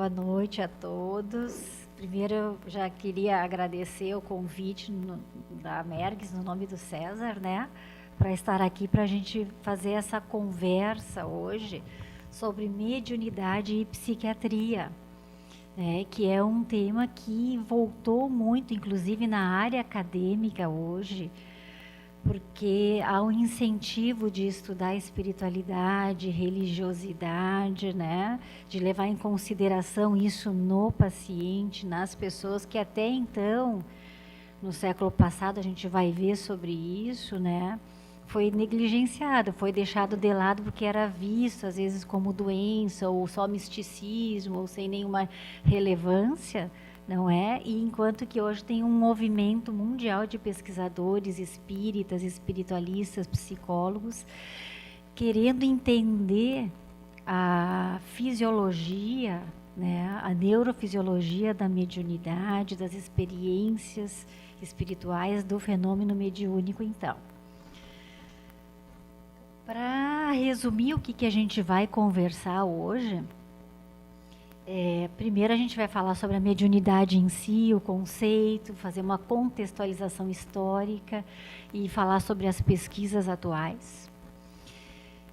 Boa noite a todos. Primeiro, eu já queria agradecer o convite da Mergs, no nome do César, né? Para estar aqui para a gente fazer essa conversa hoje sobre mediunidade e psiquiatria, né? Que é um tema que voltou muito, inclusive na área acadêmica hoje, porque há um incentivo de estudar espiritualidade, religiosidade, né? De levar em consideração isso no paciente, nas pessoas que até então, no século passado, a gente vai ver sobre isso, né? Foi negligenciado, foi deixado de lado porque era visto às vezes como doença ou só misticismo ou sem nenhuma relevância, não é? E enquanto que hoje tem um movimento mundial de pesquisadores espíritas, espiritualistas, psicólogos, querendo entender a fisiologia, né, a neurofisiologia da mediunidade, das experiências espirituais do fenômeno mediúnico, então. Para resumir o que a gente vai conversar hoje, primeiro a gente vai falar sobre a mediunidade em si, o conceito, fazer uma contextualização histórica e falar sobre as pesquisas atuais.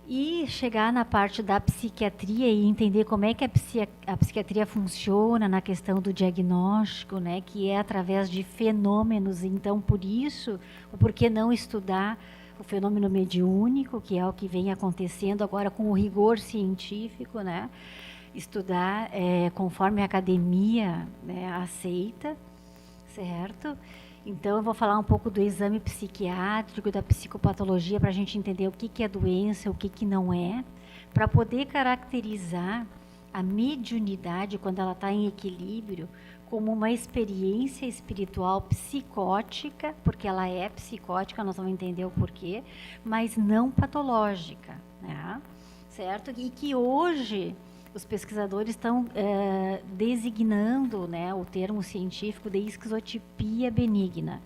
E chegar na parte da psiquiatria e entender como é que a psiquiatria funciona na questão do diagnóstico, né, que é através de fenômenos. Então, por isso, o porquê não estudar o fenômeno mediúnico, que é o que vem acontecendo agora com o rigor científico, né? Estudar conforme a academia, né, aceita, certo? Então, eu vou falar um pouco do exame psiquiátrico, da psicopatologia, para a gente entender o que é doença, o que não é, para poder caracterizar a mediunidade, quando ela está em equilíbrio, como uma experiência espiritual psicótica, porque ela é psicótica, nós vamos entender o porquê, mas não patológica, né? Certo? E que hoje os pesquisadores estão designando, né, o termo científico de esquizotipia benigna.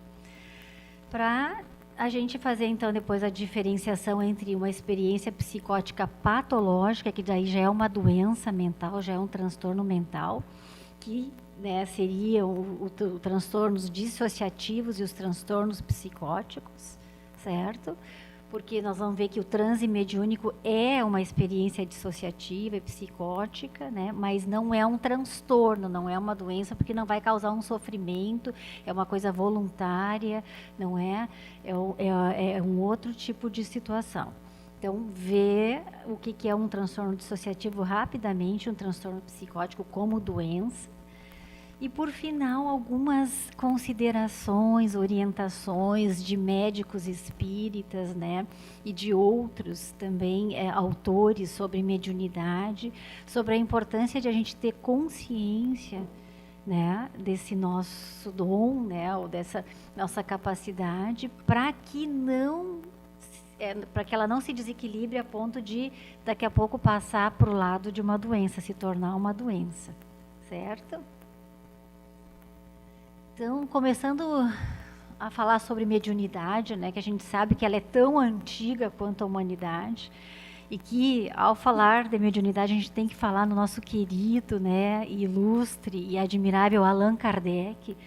Para a gente fazer, então, depois a diferenciação entre uma experiência psicótica patológica, que daí já é uma doença mental, já é um transtorno mental, que, né, seriam os transtornos dissociativos e os transtornos psicóticos, certo? Porque nós vamos ver que o transe mediúnico é uma experiência dissociativa e psicótica, né? Mas não é um transtorno, não é uma doença, porque não vai causar um sofrimento, é uma coisa voluntária, não é? É um outro tipo de situação. Então, ver o que é um transtorno dissociativo rapidamente, um transtorno psicótico como doença. E, por final, algumas considerações, orientações de médicos espíritas, né, e de outros também autores sobre mediunidade, sobre a importância de a gente ter consciência, né, desse nosso dom, né, ou dessa nossa capacidade, para que ela não se desequilibre a ponto de, daqui a pouco, passar para o lado de uma doença, se tornar uma doença, certo? Então, começando a falar sobre mediunidade, né, que a gente sabe que ela é tão antiga quanto a humanidade, e que, ao falar de mediunidade, a gente tem que falar no nosso querido, né, ilustre e admirável Allan Kardec,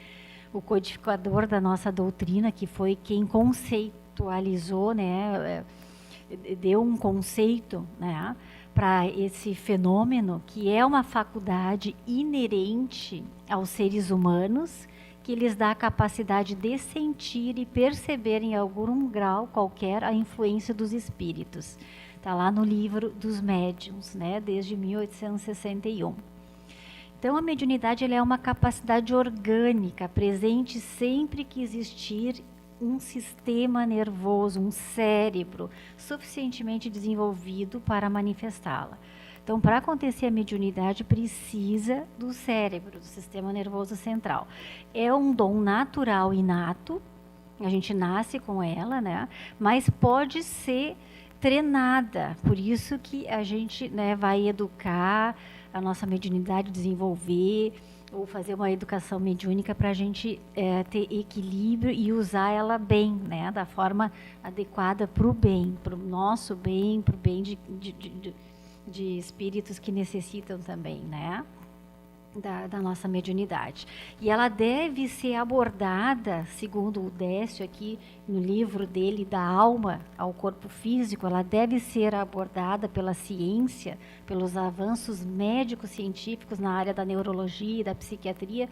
o codificador da nossa doutrina, que foi quem conceitualizou, né, deu um conceito, né, para esse fenômeno, que é uma faculdade inerente aos seres humanos, que lhes dá a capacidade de sentir e perceber em algum grau qualquer a influência dos espíritos. Está lá no livro dos médiuns, né, desde 1861. Então, a mediunidade ela é uma capacidade orgânica, presente sempre que existir um sistema nervoso, um cérebro suficientemente desenvolvido para manifestá-la. Então, para acontecer a mediunidade, precisa do cérebro, do sistema nervoso central. É um dom natural inato, a gente nasce com ela, né? Mas pode ser treinada, por isso que a gente, né, vai educar a nossa mediunidade, desenvolver, ou fazer uma educação mediúnica para a gente ter equilíbrio e usar ela bem, né? Da forma adequada para o bem, para o nosso bem, para o bem de espíritos que necessitam também, né? da nossa mediunidade. E ela deve ser abordada, segundo o Décio aqui no livro dele, Da Alma ao Corpo Físico, ela deve ser abordada pela ciência, pelos avanços médicos científicos na área da neurologia e da psiquiatria,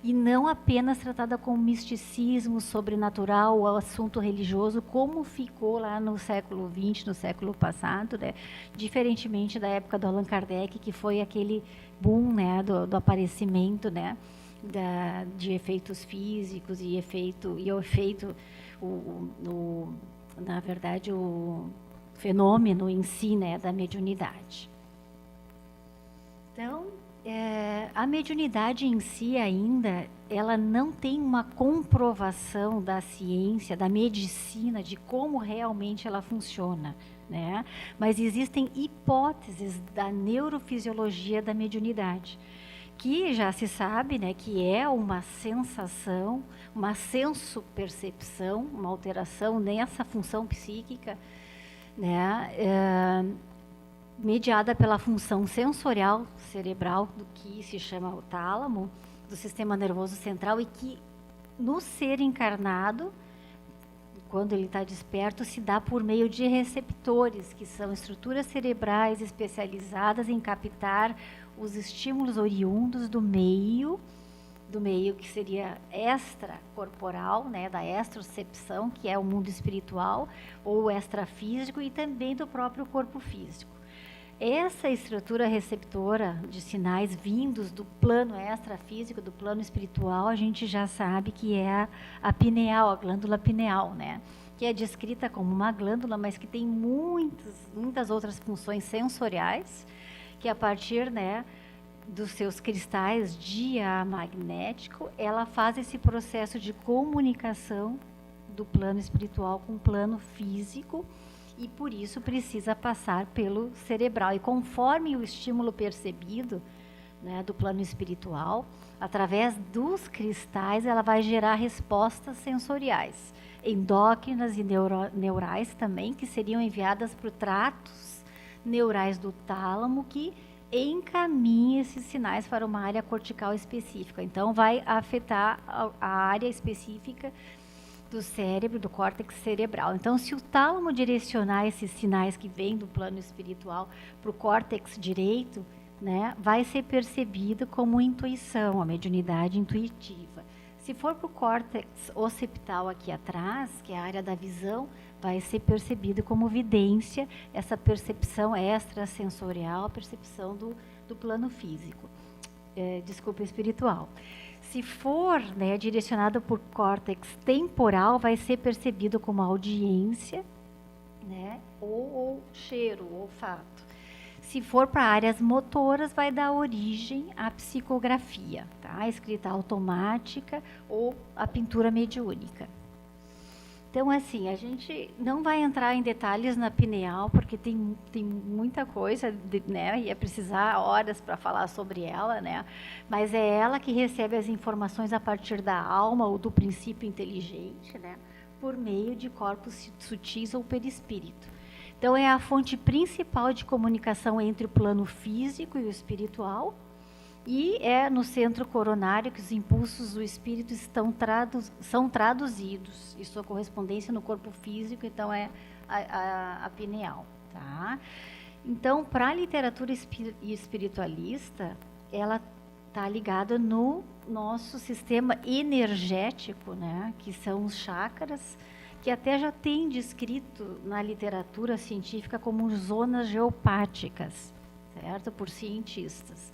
e não apenas tratada como misticismo, sobrenatural ou assunto religioso, como ficou lá no século XX, no século passado, né? Diferentemente da época do Allan Kardec, que foi aquele boom, né, do aparecimento, né, de efeitos físicos e o efeito, na verdade, o fenômeno em si, né, da mediunidade. Então, a mediunidade em si ainda, ela não tem uma comprovação da ciência, da medicina, de como realmente ela funciona, né? Mas existem hipóteses da neurofisiologia da mediunidade, que já se sabe, né, que é uma sensação, uma senso-percepção, uma alteração nessa função psíquica, né, mediada pela função sensorial cerebral, do que se chama o tálamo, do sistema nervoso central, e que no ser encarnado, quando ele está desperto, se dá por meio de receptores, que são estruturas cerebrais especializadas em captar os estímulos oriundos do meio que seria extracorporal, né, da extrocepção, que é o mundo espiritual, ou extrafísico, e também do próprio corpo físico. Essa estrutura receptora de sinais vindos do plano extrafísico, do plano espiritual, a gente já sabe que é a pineal, a glândula pineal, né? Que é descrita como uma glândula, mas que tem muitas outras funções sensoriais, que a partir, né, dos seus cristais diamagnético, ela faz esse processo de comunicação do plano espiritual com o plano físico, e por isso precisa passar pelo cerebral. E conforme o estímulo percebido, né, do plano espiritual, através dos cristais, ela vai gerar respostas sensoriais, endócrinas e neurais também, que seriam enviadas para os tratos neurais do tálamo, que encaminha esses sinais para uma área cortical específica. Então, vai afetar a área específica do cérebro, do córtex cerebral. Então, se o tálamo direcionar esses sinais que vêm do plano espiritual para o córtex direito, né, vai ser percebido como intuição, a mediunidade intuitiva. Se for para o córtex occipital aqui atrás, que é a área da visão, vai ser percebido como vidência, essa percepção extrasensorial, a percepção do plano físico, espiritual. Se for, né, direcionado por córtex temporal, vai ser percebido como audiência, né, ou cheiro, ou olfato. Se for para áreas motoras, vai dar origem à psicografia, tá? A escrita automática ou a pintura mediúnica. Então, assim, a gente não vai entrar em detalhes na pineal, porque tem muita coisa, né? Ia precisar horas para falar sobre ela, né? Mas é ela que recebe as informações a partir da alma ou do princípio inteligente, né? Por meio de corpos sutis ou perispírito. Então, é a fonte principal de comunicação entre o plano físico e o espiritual, e é no centro coronário que os impulsos do espírito são traduzidos, e sua correspondência no corpo físico, então é a pineal. Tá? Então, para a literatura espiritualista, ela está ligada no nosso sistema energético, né? Que são os chakras, que até já tem descrito na literatura científica como zonas geopáticas, certo? Por cientistas.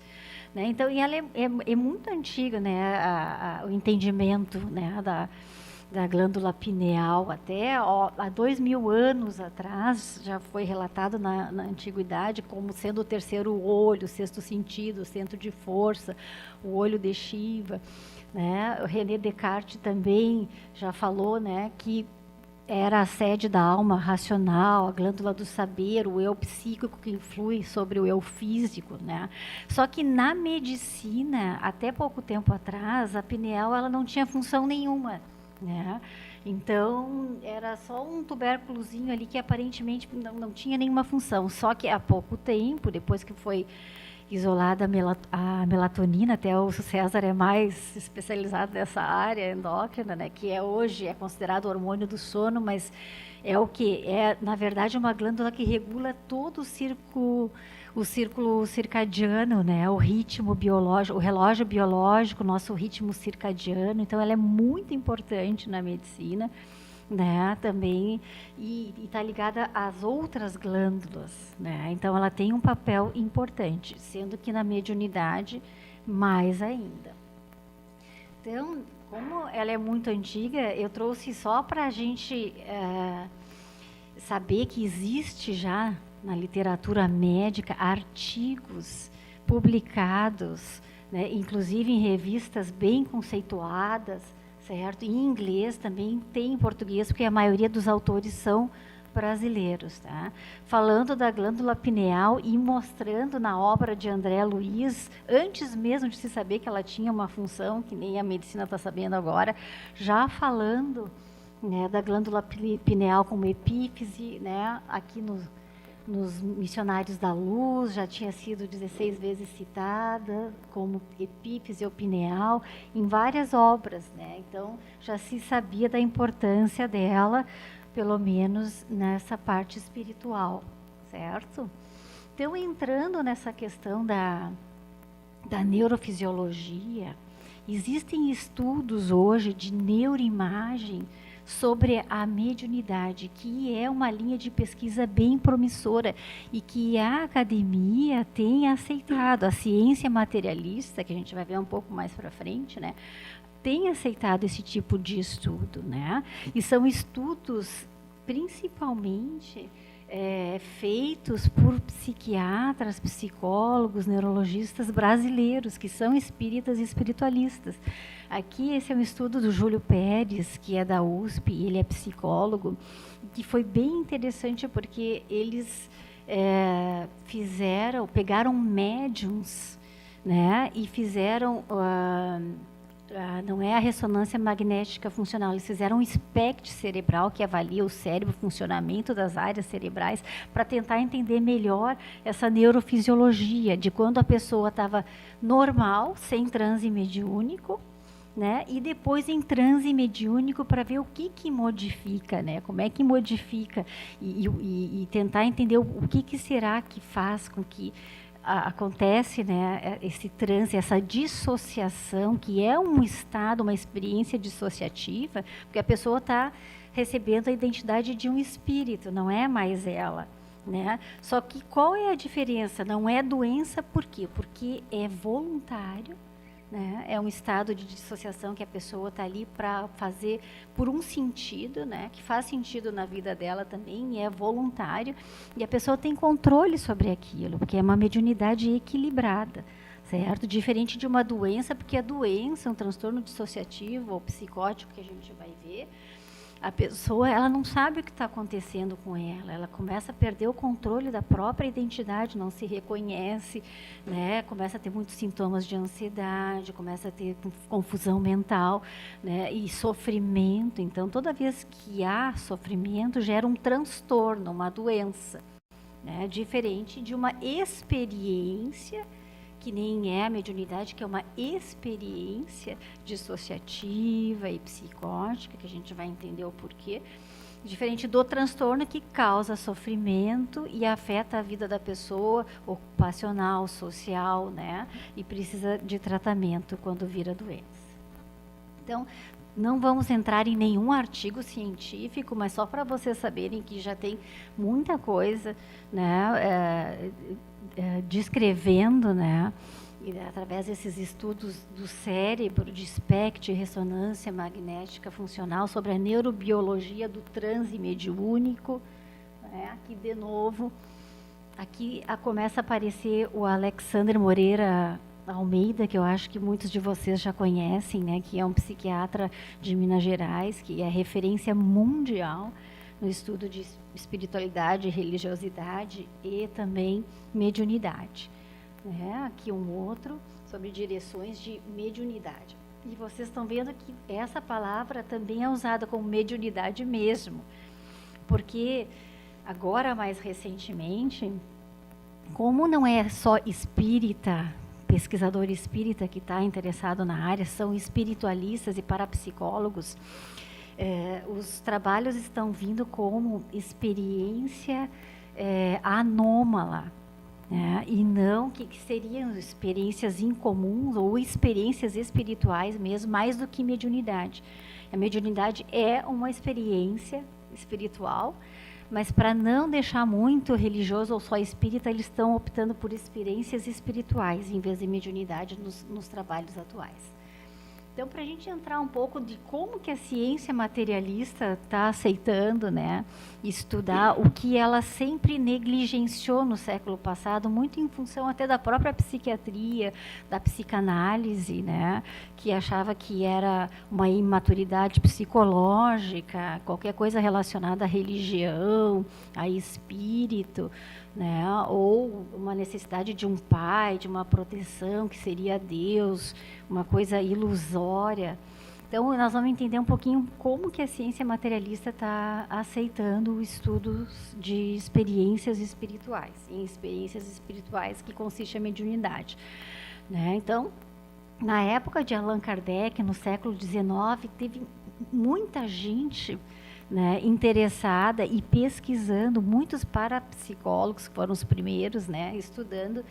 Né? Então, e ela é muito antiga, né, o entendimento, né, da glândula pineal. Até há 2000 anos atrás já foi relatado na antiguidade como sendo o terceiro olho, o sexto sentido, o centro de força, o olho de Shiva. Né? O René Descartes também já falou, né, que era a sede da alma racional, a glândula do saber, o eu psíquico que influi sobre o eu físico, né? Só que na medicina, até pouco tempo atrás, a pineal ela não tinha função nenhuma, né? Então, era só um tubérculozinho ali que aparentemente não tinha nenhuma função. Só que há pouco tempo, depois que foi isolada a melatonina, até o César é mais especializado nessa área endócrina, né, que hoje é considerado o hormônio do sono, mas é o que? É, na verdade, uma glândula que regula todo o círculo circadiano, né, o ritmo biológico, o relógio biológico, nosso ritmo circadiano. Então, ela é muito importante na medicina, né, também, e está ligada às outras glândulas, né, então ela tem um papel importante, sendo que na mediunidade mais ainda. Então, como ela é muito antiga, eu trouxe só para a gente saber que existe já na literatura médica artigos publicados, né, inclusive em revistas bem conceituadas, certo? Em inglês também, tem em português, porque a maioria dos autores são brasileiros, tá? Falando da glândula pineal e mostrando na obra de André Luiz, antes mesmo de se saber que ela tinha uma função, que nem a medicina está sabendo agora, já falando, né, da glândula pineal como epífise, né, aqui nos Missionários da Luz, já tinha sido 16 vezes citada como epífise ou pineal, em várias obras, né? Então, já se sabia da importância dela, pelo menos nessa parte espiritual, certo? Então, entrando nessa questão da neurofisiologia, existem estudos hoje de neuroimagem sobre a mediunidade, que é uma linha de pesquisa bem promissora e que a academia tem aceitado, a ciência materialista, que a gente vai ver um pouco mais para frente, né, tem aceitado esse tipo de estudo, né, e são estudos principalmente feitos por psiquiatras, psicólogos, neurologistas brasileiros, que são espíritas e espiritualistas. Aqui esse é um estudo do Júlio Pérez, que é da USP, ele é psicólogo, que foi bem interessante porque eles pegaram médiums, né, e fizeram não é a ressonância magnética funcional, eles fizeram um SPECT cerebral que avalia o cérebro, o funcionamento das áreas cerebrais, para tentar entender melhor essa neurofisiologia de quando a pessoa estava normal, sem transe mediúnico, né, e depois em transe mediúnico para ver o que modifica, né, como é que modifica e tentar entender o que será que faz com que acontece, né, esse transe, essa dissociação, que é um estado, uma experiência dissociativa, porque a pessoa está recebendo a identidade de um espírito, não é mais ela, né? Só que qual é a diferença? Não é doença, por quê? Porque é voluntário, né? É um estado de dissociação que a pessoa está ali para fazer por um sentido, né? Que faz sentido na vida dela também, e é voluntário, e a pessoa tem controle sobre aquilo, porque é uma mediunidade equilibrada, certo? Diferente de uma doença, porque a doença, um transtorno dissociativo ou psicótico que a gente vai ver, a pessoa, ela não sabe o que está acontecendo com ela começa a perder o controle da própria identidade, não se reconhece, né? Começa a ter muitos sintomas de ansiedade, começa a ter confusão mental, né? E sofrimento. Então, toda vez que há sofrimento, gera um transtorno, uma doença, né? Diferente de uma experiência, que nem é a mediunidade, que é uma experiência dissociativa e psicótica, que a gente vai entender o porquê, diferente do transtorno que causa sofrimento e afeta a vida da pessoa, ocupacional, social, né? E precisa de tratamento quando vira doença. Então, não vamos entrar em nenhum artigo científico, mas só para vocês saberem que já tem muita coisa, né, descrevendo, né, através desses estudos do cérebro, de SPECT, ressonância magnética funcional, sobre a neurobiologia do transe mediúnico, né, aqui de novo, aqui começa a aparecer o Alexandre Moreira Almeida, que eu acho que muitos de vocês já conhecem, né, que é um psiquiatra de Minas Gerais, que é referência mundial no estudo de espiritualidade, religiosidade e também mediunidade. Aqui um outro sobre direções de mediunidade. E vocês estão vendo que essa palavra também é usada como mediunidade mesmo, porque agora mais recentemente, como não é só espírita, pesquisador espírita que está interessado na área, são espiritualistas e parapsicólogos, os trabalhos estão vindo como experiência anômala, né? E não que seriam experiências incomuns ou experiências espirituais mesmo, mais do que mediunidade. A mediunidade é uma experiência espiritual, mas para não deixar muito religioso ou só espírita, eles estão optando por experiências espirituais em vez de mediunidade nos trabalhos atuais. Então, para a gente entrar um pouco de como que a ciência materialista está aceitando, né, estudar o que ela sempre negligenciou no século passado, muito em função até da própria psiquiatria, da psicanálise, né, que achava que era uma imaturidade psicológica, qualquer coisa relacionada à religião, a espírito, né, ou uma necessidade de um pai, de uma proteção que seria Deus, uma coisa ilusória. Então, nós vamos entender um pouquinho como que a ciência materialista está aceitando o estudo de experiências espirituais, em experiências espirituais que consiste a mediunidade, né? Então, na época de Allan Kardec, no século XIX, teve muita gente, né, interessada e pesquisando, muitos parapsicólogos, que foram os primeiros, né, estudando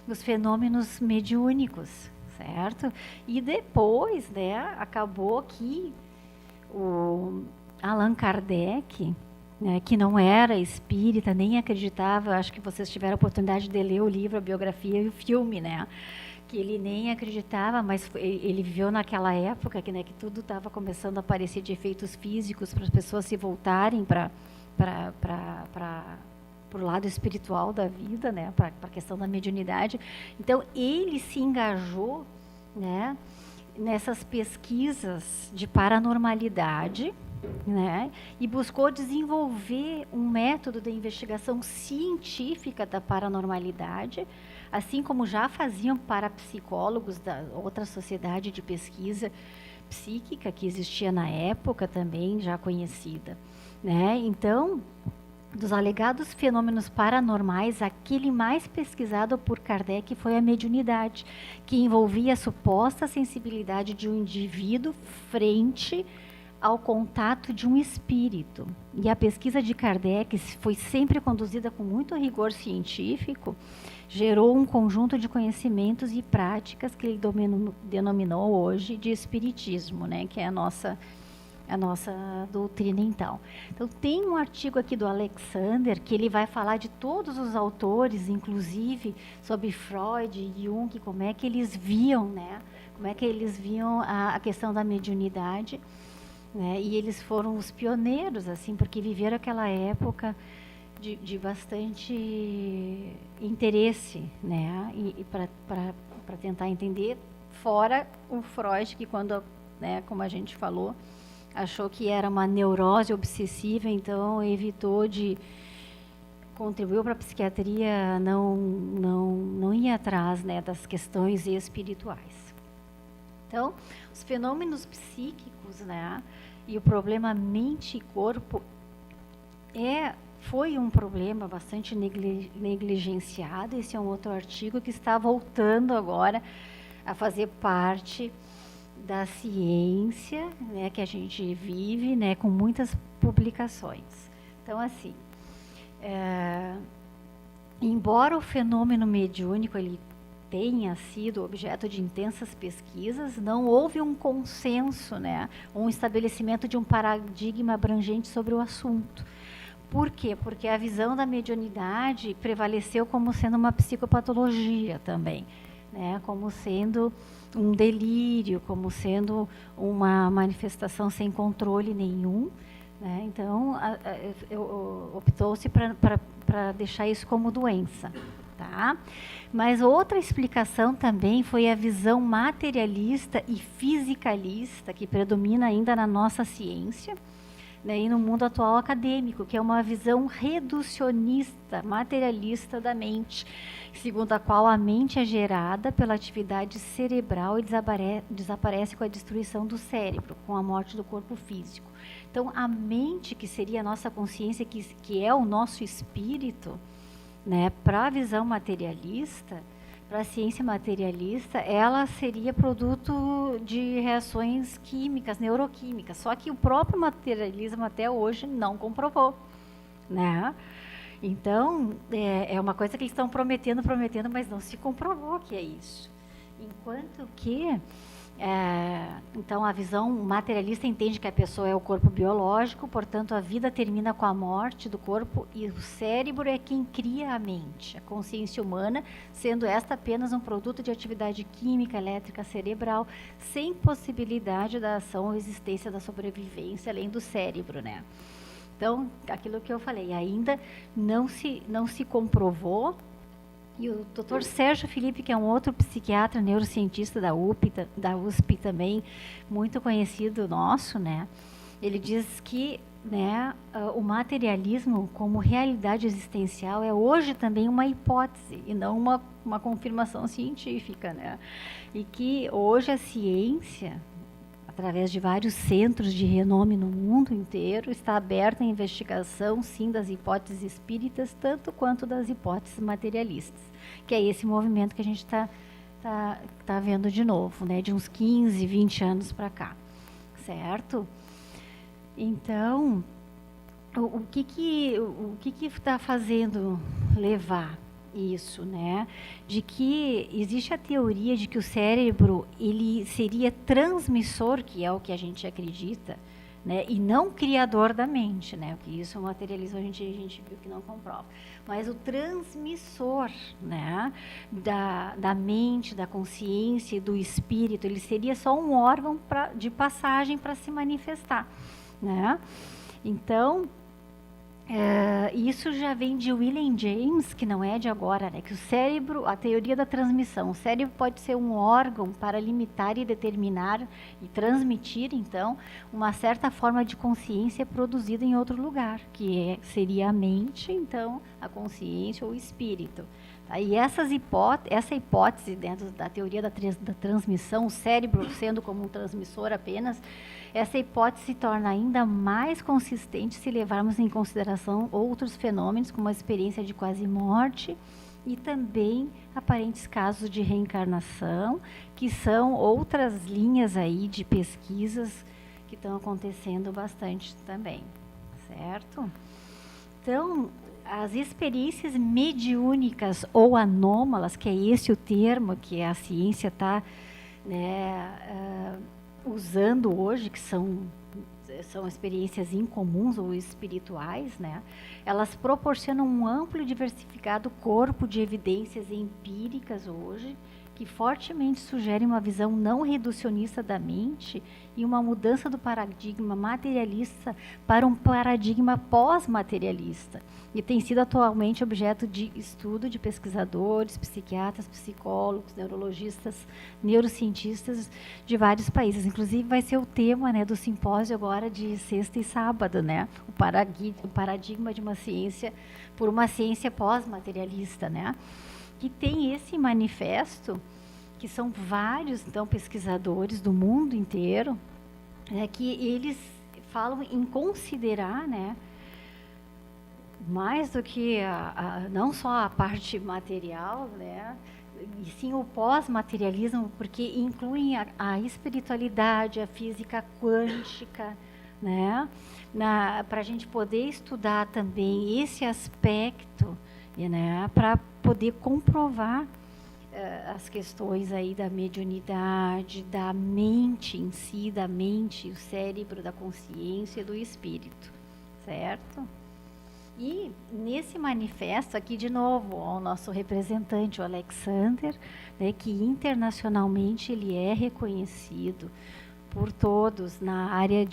os fenômenos mediúnicos, certo? E depois, né, acabou que o Allan Kardec, né, que não era espírita, nem acreditava, acho que vocês tiveram a oportunidade de ler o livro, a biografia e o filme, né, que ele nem acreditava, mas ele viveu naquela época que, né, que tudo estava começando a aparecer de efeitos físicos para as pessoas se voltarem para o lado espiritual da vida, né, para a questão da mediunidade. Então, ele se engajou, né, nessas pesquisas de paranormalidade, né, e buscou desenvolver um método de investigação científica da paranormalidade, assim como já faziam parapsicólogos da outra sociedade de pesquisa psíquica que existia na época também, já conhecida, né? Então, dos alegados fenômenos paranormais, aquele mais pesquisado por Kardec foi a mediunidade, que envolvia a suposta sensibilidade de um indivíduo frente ao contato de um espírito. E a pesquisa de Kardec foi sempre conduzida com muito rigor científico, gerou um conjunto de conhecimentos e práticas que ele denominou hoje de espiritismo, né, que é a nossa doutrina, então. Então, tem um artigo aqui do Alexander, que ele vai falar de todos os autores, inclusive sobre Freud e Jung, como é que eles viam, né, como é que eles viam a questão da mediunidade, né, e eles foram os pioneiros, assim, porque viveram aquela época de bastante interesse, né, e para tentar entender, fora o Freud, que quando, né, como a gente falou, achou que era uma neurose obsessiva, então evitou de contribuiu para a psiquiatria não ir atrás, né, das questões espirituais. Então, os fenômenos psíquicos, né, e o problema mente e corpo foi um problema bastante negligenciado. Esse é um outro artigo que está voltando agora a fazer parte da ciência, né, que a gente vive, né, com muitas publicações. Então, assim, embora o fenômeno mediúnico ele tenha sido objeto de intensas pesquisas, não houve um consenso, né, um estabelecimento de um paradigma abrangente sobre o assunto. Por quê? Porque a visão da mediunidade prevaleceu como sendo uma psicopatologia também, né, como sendo um delírio, como sendo uma manifestação sem controle nenhum, né? Então, optou-se para deixar isso como doença, tá? Mas outra explicação também foi a visão materialista e fisicalista que predomina ainda na nossa ciência, né, e no mundo atual acadêmico, que é uma visão reducionista, materialista da mente, segundo a qual a mente é gerada pela atividade cerebral e desaparece com a destruição do cérebro, com a morte do corpo físico. Então, a mente, que seria a nossa consciência, que é o nosso espírito, né? Para a visão materialista, para a ciência materialista, ela seria produto de reações químicas, neuroquímicas. Só que o próprio materialismo até hoje não comprovou, né? Então, é uma coisa que eles estão prometendo, mas não se comprovou que é isso. Enquanto que, então, a visão materialista entende que a pessoa é o corpo biológico, portanto, a vida termina com a morte do corpo e o cérebro é quem cria a mente, a consciência humana, sendo esta apenas um produto de atividade química, elétrica, cerebral, sem possibilidade da ação ou existência da sobrevivência, além do cérebro, né? Então, aquilo que eu falei, ainda não se comprovou. E o Dr. Sérgio Felipe, que é um outro psiquiatra, neurocientista da USP também, muito conhecido nosso, né? Ele diz que, né, o materialismo como realidade existencial é hoje também uma hipótese e não uma confirmação científica, né? E que hoje a ciência, através de vários centros de renome no mundo inteiro, está aberta à investigação, sim, das hipóteses espíritas, tanto quanto das hipóteses materialistas, que é esse movimento que a gente está vendo de novo, né, de uns 15, 20 anos para cá, certo? Então, o que está fazendo levar isso, né? De que existe a teoria de que o cérebro ele seria transmissor, que é o que a gente acredita, né? E não criador da mente, né? Porque isso o materialismo a gente viu que não comprova. Mas o transmissor, né? Da mente, da consciência e do espírito, ele seria só um órgão de passagem para se manifestar, né? Então, isso já vem de William James, que não é de agora, né? Que o cérebro, a teoria da transmissão, o cérebro pode ser um órgão para limitar e determinar e transmitir, então, uma certa forma de consciência produzida em outro lugar, que seria a mente, então, a consciência ou o espírito. Tá? E essa hipótese dentro da teoria da transmissão, o cérebro sendo como um transmissor apenas, essa hipótese se torna ainda mais consistente se levarmos em consideração outros fenômenos, como a experiência de quase morte e também aparentes casos de reencarnação, que são outras linhas aí de pesquisas que estão acontecendo bastante também, certo? Então, as experiências mediúnicas ou anômalas, que é esse o termo que a ciência está, né, usando hoje, que são experiências incomuns ou espirituais, né? Elas proporcionam um amplo e diversificado corpo de evidências empíricas hoje, que fortemente sugerem uma visão não reducionista da mente e uma mudança do paradigma materialista para um paradigma pós-materialista. E tem sido atualmente objeto de estudo de pesquisadores, psiquiatras, psicólogos, neurologistas, neurocientistas de vários países. Inclusive vai ser o tema, né, do simpósio agora de sexta e sábado, né? O paradigma de uma ciência por uma ciência pós-materialista, né? Que tem esse manifesto, que são vários, então, pesquisadores do mundo inteiro, que eles falam em considerar, né, mais do que não só a parte material, né, e sim o pós-materialismo, porque incluem a espiritualidade, a física quântica, né, para a gente poder estudar também esse aspecto, né, para poder comprovar as questões aí da mediunidade, da mente em si, da mente, o cérebro, da consciência e do espírito, certo? E nesse manifesto aqui, de novo, o nosso representante, o Alexander, né, que internacionalmente ele é reconhecido por todos na área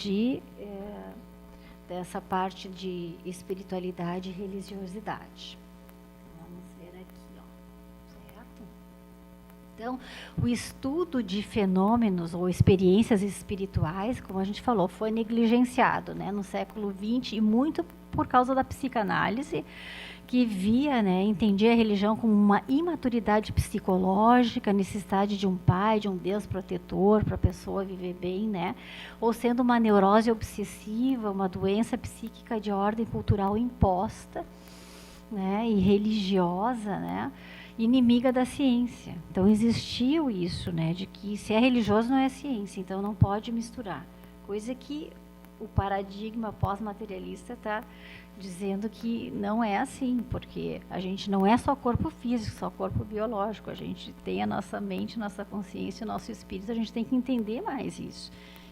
dessa parte de espiritualidade e religiosidade. Vamos ver aqui, ó, certo? Então, o estudo de fenômenos ou experiências espirituais, como a gente falou, foi negligenciado, né, no século XX, e muito por causa da psicanálise, que via, né, entendia a religião como uma imaturidade psicológica, necessidade de um pai, de um Deus protetor para a pessoa viver bem, né, ou sendo uma neurose obsessiva, uma doença psíquica de ordem cultural imposta, né, e religiosa, né, inimiga da ciência. Então existiu isso, né, de que se é religioso não é ciência, então não pode misturar. Coisa que o paradigma pós-materialista está dizendo que não é assim, porque a gente não é só corpo físico, só corpo biológico, a gente tem a nossa mente, nossa consciência, o nosso espírito, a gente tem que entender mais isso.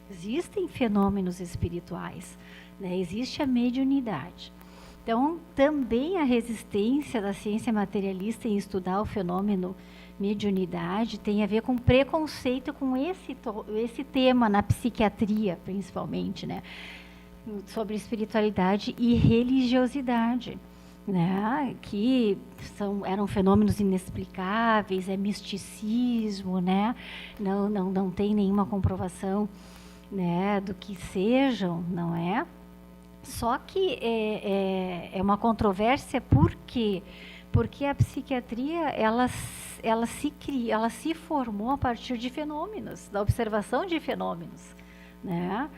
Existem fenômenos espirituais, né? Existe a mediunidade. Então, também a resistência da ciência materialista em estudar o fenômeno mediunidade tem a ver com preconceito com esse tema na psiquiatria, principalmente, né? Sobre espiritualidade e religiosidade, né? Que eram fenômenos inexplicáveis, é misticismo, né? Não tem nenhuma comprovação, né, do que sejam, não é? Só que é uma controvérsia, por quê? Porque a psiquiatria, ela se formou a partir de fenômenos, da observação de fenômenos, né?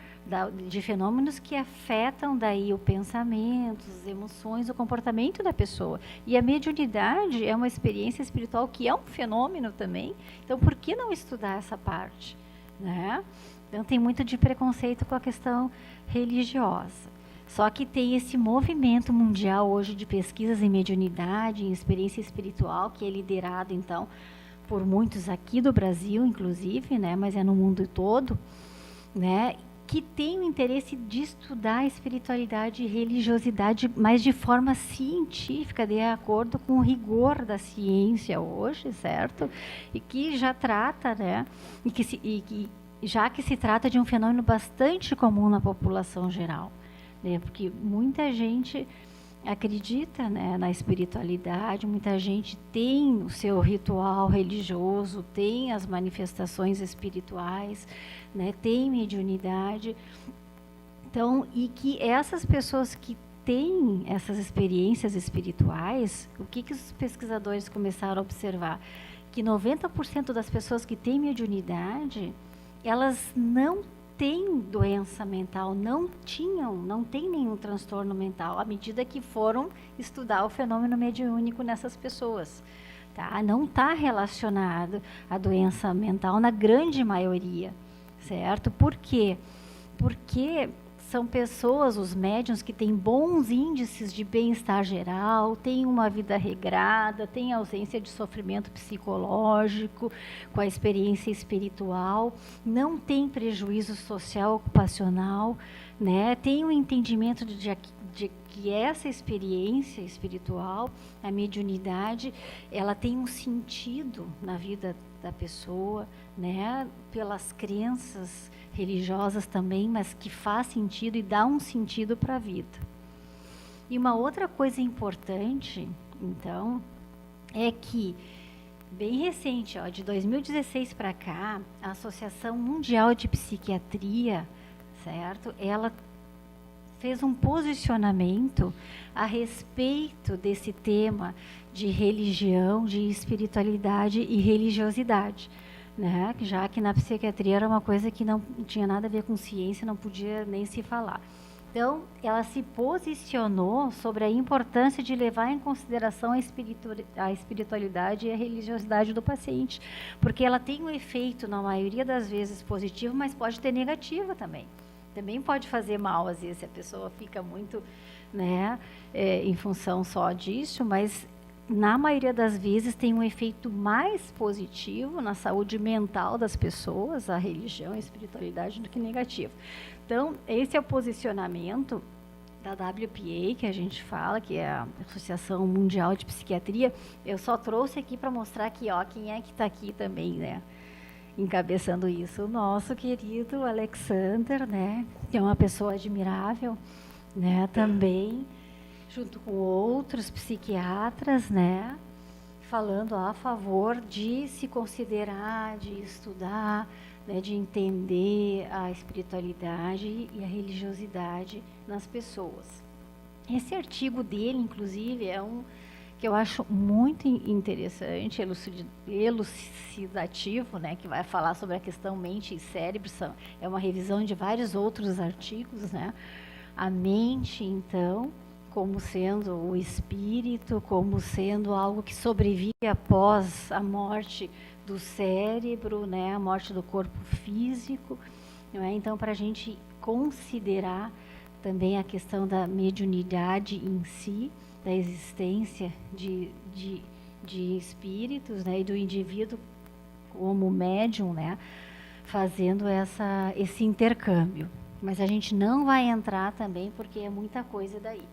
De fenômenos que afetam daí o pensamento, as emoções, o comportamento da pessoa. E a mediunidade é uma experiência espiritual que é um fenômeno também. Então, por que não estudar essa parte, né? Então, tem muito de preconceito com a questão religiosa. Só que tem esse movimento mundial hoje de pesquisas em mediunidade, em experiência espiritual, que é liderado, então, por muitos aqui do Brasil, inclusive, né? Mas é no mundo todo, né? Que tem o interesse de estudar a espiritualidade e religiosidade, mas de forma científica, de acordo com o rigor da ciência hoje, certo? E que já trata, né? Já que se trata de um fenômeno bastante comum na população geral, né? Porque muita gente acredita, né, na espiritualidade, muita gente tem o seu ritual religioso, tem as manifestações espirituais, né, tem mediunidade. Então, e que essas pessoas que têm essas experiências espirituais, o que os pesquisadores começaram a observar? Que 90% das pessoas que têm mediunidade, elas não têm doença mental, não têm nenhum transtorno mental, à medida que foram estudar o fenômeno mediúnico nessas pessoas. Tá? Não está relacionado à doença mental na grande maioria, certo? Por quê? Porque são pessoas, os médiuns, que têm bons índices de bem-estar geral, têm uma vida regrada, têm ausência de sofrimento psicológico, com a experiência espiritual, não tem prejuízo social ocupacional, né? Tem um entendimento de que essa experiência espiritual, a mediunidade, ela tem um sentido na vida da pessoa, né? Pelas crenças religiosas também, mas que faz sentido e dá um sentido para a vida. E uma outra coisa importante, então, é que, bem recente, de 2016 para cá, a Associação Mundial de Psiquiatria, certo? Ela fez um posicionamento a respeito desse tema de religião, de espiritualidade e religiosidade, né? Já que na psiquiatria era uma coisa que não tinha nada a ver com ciência, não podia nem se falar. Então, ela se posicionou sobre a importância de levar em consideração a espiritualidade e a religiosidade do paciente, porque ela tem um efeito, na maioria das vezes, positivo, mas pode ter negativa também. Também pode fazer mal, às vezes, se a pessoa fica muito, né, em função só disso, mas na maioria das vezes tem um efeito mais positivo na saúde mental das pessoas, a religião e a espiritualidade, do que negativo. Então, esse é o posicionamento da WPA, que a gente fala, que é a Associação Mundial de Psiquiatria. Eu só trouxe aqui para mostrar que, quem é que está aqui também, né, encabeçando isso. O nosso querido Alexander, né, que é uma pessoa admirável, né, também, junto com outros psiquiatras, né, falando a favor de se considerar, de estudar, né, de entender a espiritualidade e a religiosidade nas pessoas. Esse artigo dele, inclusive, é um que eu acho muito interessante, elucidativo, né, que vai falar sobre a questão mente e cérebro. É uma revisão de vários outros artigos, né? A mente, então, como sendo o espírito, como sendo algo que sobrevive após a morte do cérebro, né, a morte do corpo físico, não é? Então, para a gente considerar também a questão da mediunidade em si, da existência de espíritos, né, e do indivíduo como médium, né, fazendo esse intercâmbio. Mas a gente não vai entrar também porque é muita coisa daí.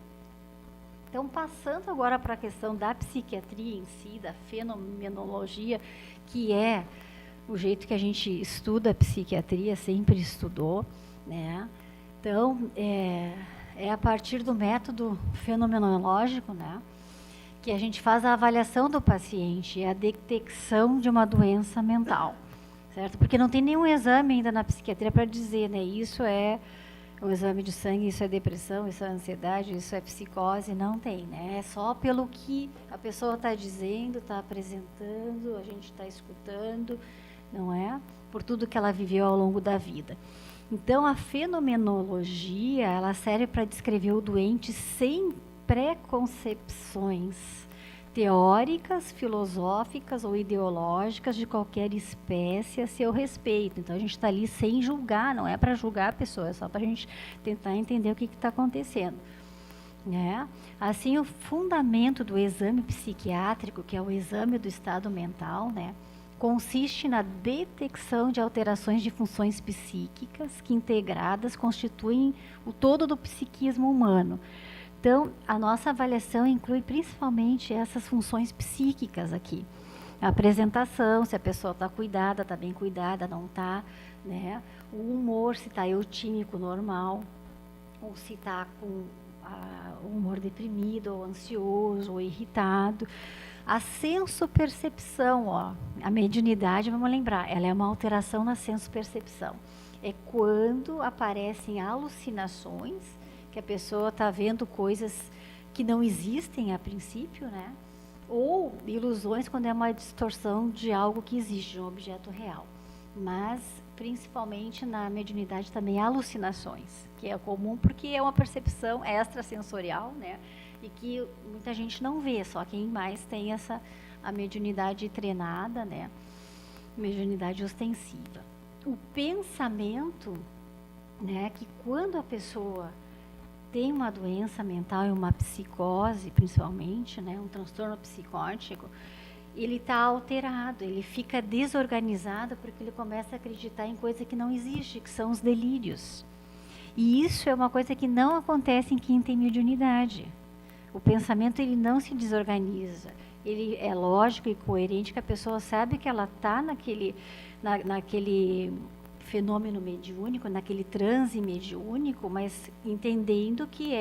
Então, passando agora para a questão da psiquiatria em si, da fenomenologia, que é o jeito que a gente estuda a psiquiatria, sempre estudou, né? Então, é a partir do método fenomenológico, né, que a gente faz a avaliação do paciente, a detecção de uma doença mental, certo? Porque não tem nenhum exame ainda na psiquiatria para dizer, né, isso é o exame de sangue, isso é depressão, isso é ansiedade, isso é psicose, não tem, né? É só pelo que a pessoa está dizendo, está apresentando, a gente está escutando, não é? Por tudo que ela viveu ao longo da vida. Então, a fenomenologia, ela serve para descrever o doente sem preconcepções teóricas, filosóficas ou ideológicas de qualquer espécie a seu respeito. Então, a gente está ali sem julgar, não é para julgar a pessoa, é só para a gente tentar entender o que está acontecendo, né? Assim, o fundamento do exame psiquiátrico, que é o exame do estado mental, né, consiste na detecção de alterações de funções psíquicas que, integradas, constituem o todo do psiquismo humano. Então, a nossa avaliação inclui principalmente essas funções psíquicas aqui. A apresentação, se a pessoa está cuidada, está bem cuidada, não está, né? O humor, se está eutímico, normal, ou se está com o humor deprimido, ou ansioso, ou irritado. A senso-percepção, ó, a mediunidade, vamos lembrar, ela é uma alteração na senso-percepção. É quando aparecem alucinações, que a pessoa está vendo coisas que não existem a princípio, né? Ou ilusões quando é uma distorção de algo que existe, de um objeto real. Mas, principalmente na mediunidade também, alucinações, que é comum porque é uma percepção extrasensorial, né? E que muita gente não vê, só quem mais tem a mediunidade treinada, né? Mediunidade ostensiva. O pensamento, né, que quando a pessoa tem uma doença mental e uma psicose, principalmente, né, um transtorno psicótico, ele está alterado, ele fica desorganizado porque ele começa a acreditar em coisa que não existe, que são os delírios. E isso é uma coisa que não acontece em quem tem mediunidade. O pensamento, ele não se desorganiza. Ele é lógico e coerente que a pessoa sabe que ela está naquele fenômeno mediúnico, naquele transe mediúnico, mas entendendo que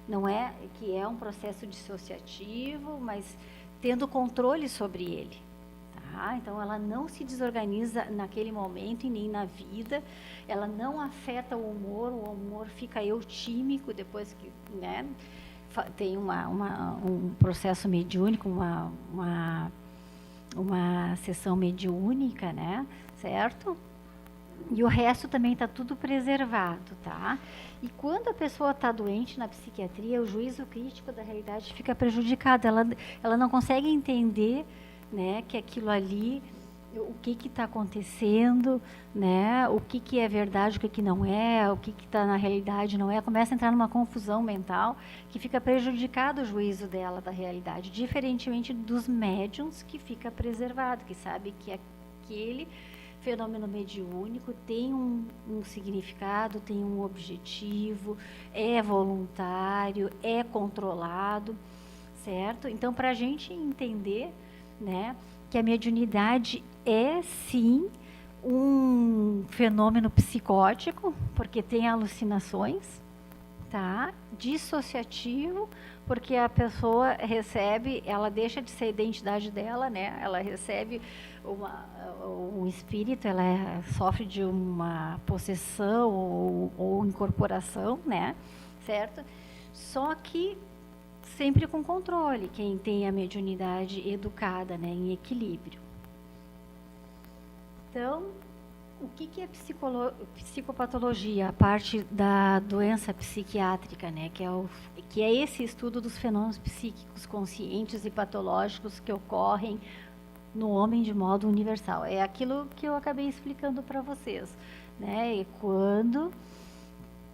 não é que é um processo dissociativo, mas tendo controle sobre ele. Tá? Então, ela não se desorganiza naquele momento e nem na vida, ela não afeta o humor fica eutímico depois que, né, tem um processo mediúnico, uma sessão mediúnica, né, certo? E o resto também está tudo preservado, tá? E quando a pessoa está doente na psiquiatria, o juízo crítico da realidade fica prejudicado. Ela não consegue entender, né, que aquilo ali, o que está acontecendo, né? O que é verdade, o que não é, o que está na realidade não é. Começa a entrar numa confusão mental que fica prejudicado o juízo dela da realidade, diferentemente dos médiums, que fica preservado, que sabe que aquele fenômeno mediúnico tem um significado, tem um objetivo, é voluntário, é controlado, certo? Então, para a gente entender, né, que a mediunidade é sim um fenômeno psicótico, porque tem alucinações, tá? Dissociativo, porque a pessoa recebe, ela deixa de ser a identidade dela, né? Ela recebe um espírito, ela sofre de uma possessão ou incorporação, né? Certo? Só que sempre com controle, quem tem a mediunidade educada, né, em equilíbrio. Então, o que é psicopatologia? A parte da doença psiquiátrica, né? Que é esse estudo dos fenômenos psíquicos conscientes e patológicos que ocorrem no homem de modo universal. É aquilo que eu acabei explicando para vocês, né? E quando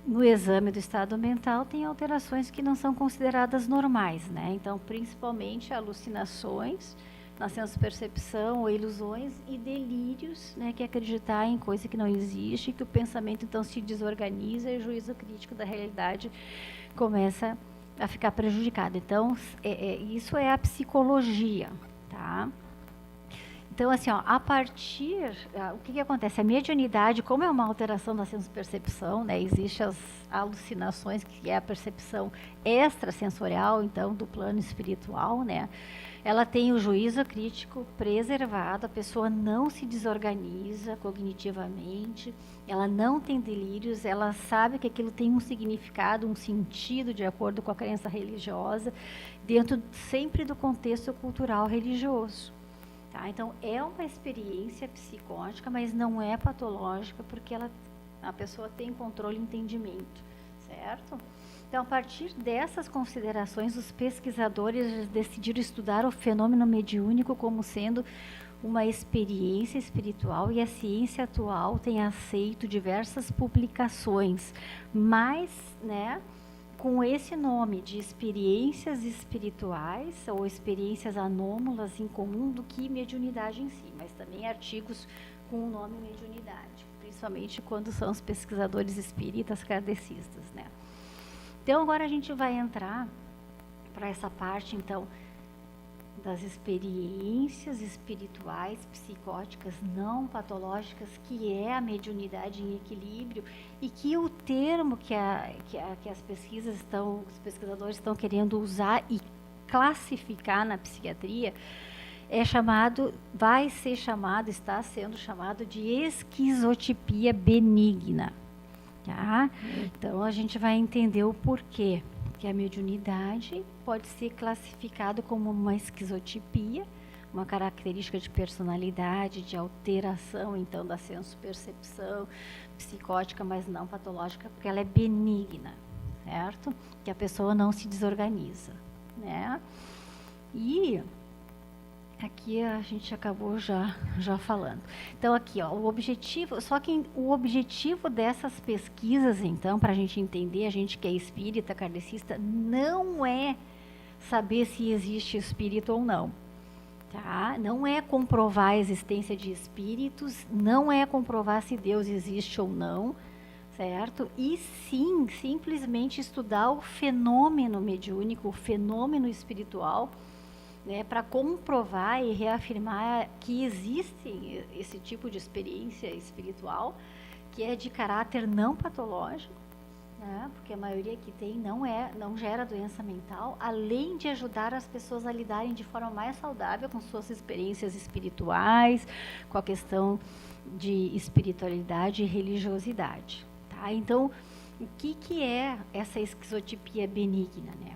no exame do estado mental tem alterações que não são consideradas normais, né? Então, principalmente alucinações na senso-percepção ou ilusões e delírios, né, que é acreditar em coisa que não existe, que o pensamento então se desorganiza e o juízo crítico da realidade começa a ficar prejudicado. Então, isso é a psicologia, tá? Então, assim, ó, o que acontece? A mediunidade, como é uma alteração da senso-percepção, né, existem as alucinações, que é a percepção extrasensorial, então, do plano espiritual, né, ela tem o juízo crítico preservado, a pessoa não se desorganiza cognitivamente, ela não tem delírios, ela sabe que aquilo tem um significado, um sentido, de acordo com a crença religiosa, dentro sempre do contexto cultural religioso. Tá? Então, é uma experiência psicótica, mas não é patológica, porque a pessoa tem controle e entendimento, certo? Então, a partir dessas considerações, os pesquisadores decidiram estudar o fenômeno mediúnico como sendo uma experiência espiritual, e a ciência atual tem aceito diversas publicações, mas, né, com esse nome de experiências espirituais ou experiências anômalas em comum do que mediunidade em si, mas também artigos com o nome mediunidade, principalmente quando são os pesquisadores espíritas kardecistas, né? Então, agora a gente vai entrar para essa parte, então, das experiências espirituais, psicóticas, não patológicas, que é a mediunidade em equilíbrio, e que o termo que os pesquisadores estão querendo usar e classificar na psiquiatria está sendo chamado de esquizotipia benigna. Tá? Então, a gente vai entender o porquê que a mediunidade pode ser classificada como uma esquizotipia, uma característica de personalidade, de alteração, então, da senso-percepção psicótica, mas não patológica, porque ela é benigna, certo? Que a pessoa não se desorganiza, né? E aqui a gente acabou já falando. Então, aqui, ó, o objetivo dessas pesquisas, então, para a gente entender, a gente que é espírita, kardecista, não é saber se existe espírito ou não, tá? Não é comprovar a existência de espíritos, não é comprovar se Deus existe ou não, certo? E sim, simplesmente estudar o fenômeno mediúnico, o fenômeno espiritual, né, para comprovar e reafirmar que existe esse tipo de experiência espiritual, que é de caráter não patológico, né, porque a maioria que tem não gera doença mental, além de ajudar as pessoas a lidarem de forma mais saudável com suas experiências espirituais, com a questão de espiritualidade e religiosidade. Tá? Então, o que é essa esquizotipia benigna, né?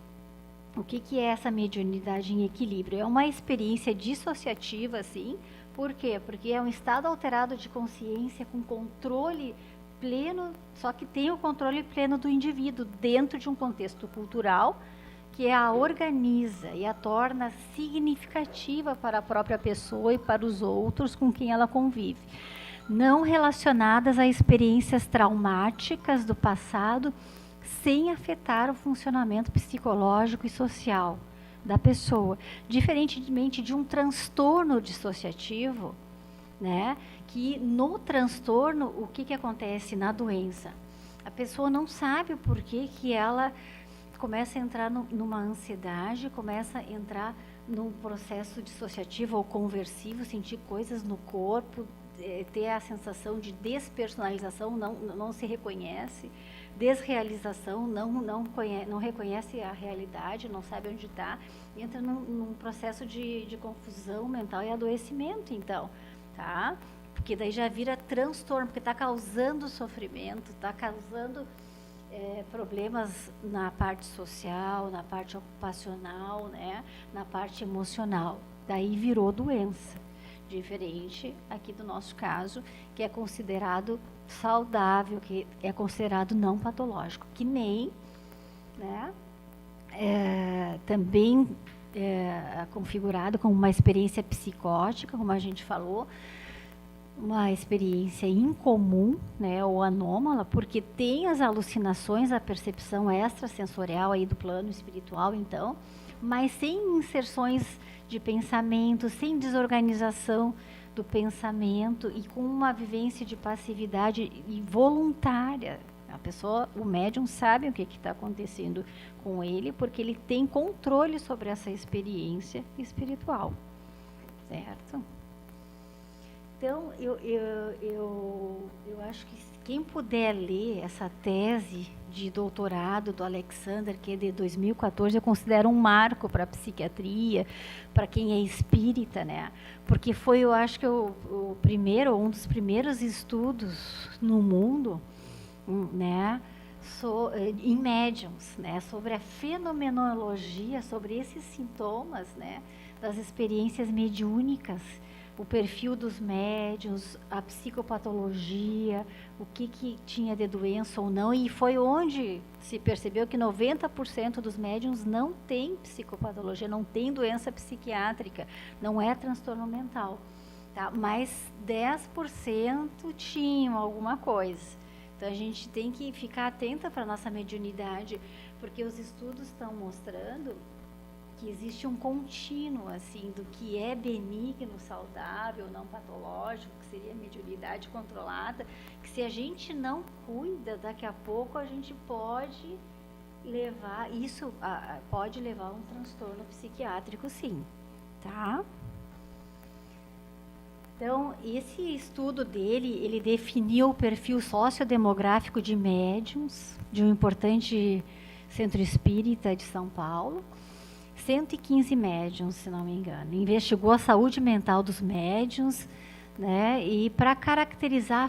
O que é essa mediunidade em equilíbrio? É uma experiência dissociativa, sim. Por quê? Porque é um estado alterado de consciência com controle pleno, só que tem o controle pleno do indivíduo dentro de um contexto cultural que a organiza e a torna significativa para a própria pessoa e para os outros com quem ela convive. Não relacionadas a experiências traumáticas do passado, sem afetar o funcionamento psicológico e social da pessoa, diferentemente de um transtorno dissociativo, né? Que no transtorno, o que acontece na doença? A pessoa não sabe o porquê que ela começa a entrar numa ansiedade, começa a entrar num processo dissociativo ou conversivo, sentir coisas no corpo, ter a sensação de despersonalização, não se reconhece, desrealização, não reconhece a realidade, não sabe onde está, entra num processo de confusão mental e adoecimento, então, tá? Porque daí já vira transtorno, porque está causando sofrimento, está causando problemas na parte social, na parte ocupacional, né? Na parte emocional. Daí virou doença. diferente aqui do nosso caso, que é considerado saudável, que é considerado não patológico, que nem, né, também configurado como uma experiência psicótica, como a gente falou, uma experiência incomum, né, ou anômala, porque tem as alucinações, a percepção extrasensorial aí do plano espiritual, então, mas sem inserções de pensamento, sem desorganização do pensamento e com uma vivência de passividade e voluntária. A pessoa, o médium sabe o que está acontecendo com ele, porque ele tem controle sobre essa experiência espiritual, certo? Então, eu acho que quem puder ler essa tese de doutorado do Alexander, que é de 2014, eu considero um marco para a psiquiatria, para quem é espírita, né? Porque foi, eu acho que o primeiro, um dos primeiros estudos no mundo, né, em médiums, né, sobre a fenomenologia, sobre esses sintomas, né, das experiências mediúnicas, o perfil dos médiuns, a psicopatologia, o que tinha de doença ou não, e foi onde se percebeu que 90% dos médiuns não tem psicopatologia, não tem doença psiquiátrica, não é transtorno mental, tá? Mas 10% tinham alguma coisa. Então a gente tem que ficar atenta para a nossa mediunidade, porque os estudos estão mostrando que existe um contínuo, assim, do que é benigno, saudável, não patológico, que seria a mediunidade controlada, que se a gente não cuida, daqui a pouco a gente pode levar, isso pode levar a um transtorno psiquiátrico, sim, tá? Então, esse estudo dele, ele definiu o perfil sociodemográfico de médiums, de um importante centro espírita de São Paulo, 115 médiuns, se não me engano. Investigou a saúde mental dos médiuns, né? E para caracterizar a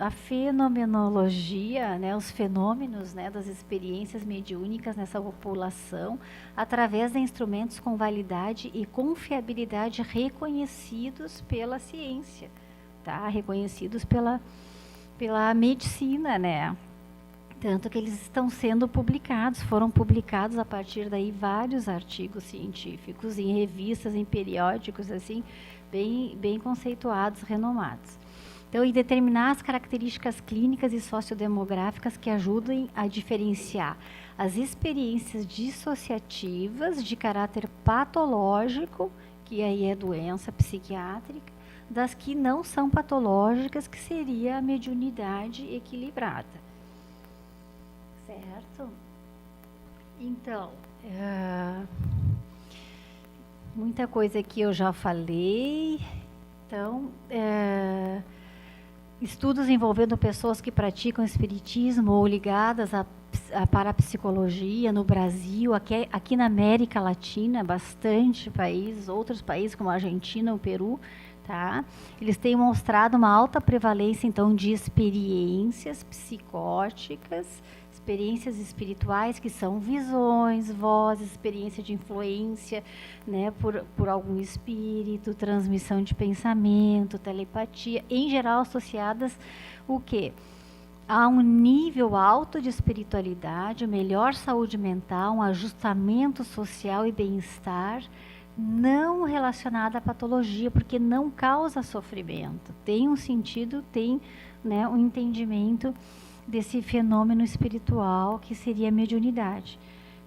fenomenologia, né? Os fenômenos, né? Das experiências mediúnicas nessa população, através de instrumentos com validade e confiabilidade reconhecidos pela ciência, tá? Reconhecidos pela medicina, né? Tanto que eles estão sendo publicados, foram publicados a partir daí vários artigos científicos em revistas, em periódicos, assim, bem conceituados, renomados. Então, e determinar as características clínicas e sociodemográficas que ajudem a diferenciar as experiências dissociativas de caráter patológico, que aí é doença psiquiátrica, das que não são patológicas, que seria a mediunidade equilibrada. Certo? Então, muita coisa que eu já falei. Então, estudos envolvendo pessoas que praticam espiritismo ou ligadas à parapsicologia no Brasil, aqui na América Latina, bastante países, outros países como a Argentina, o Peru, tá? Eles têm mostrado uma alta prevalência, então, de experiências psicóticas, experiências espirituais, que são visões, vozes, experiência de influência, né, por algum espírito, transmissão de pensamento, telepatia, em geral associadas o quê? A um nível alto de espiritualidade, melhor saúde mental, um ajustamento social e bem-estar, não relacionada à patologia, porque não causa sofrimento. Tem um sentido, tem, né, um entendimento desse fenômeno espiritual que seria a mediunidade.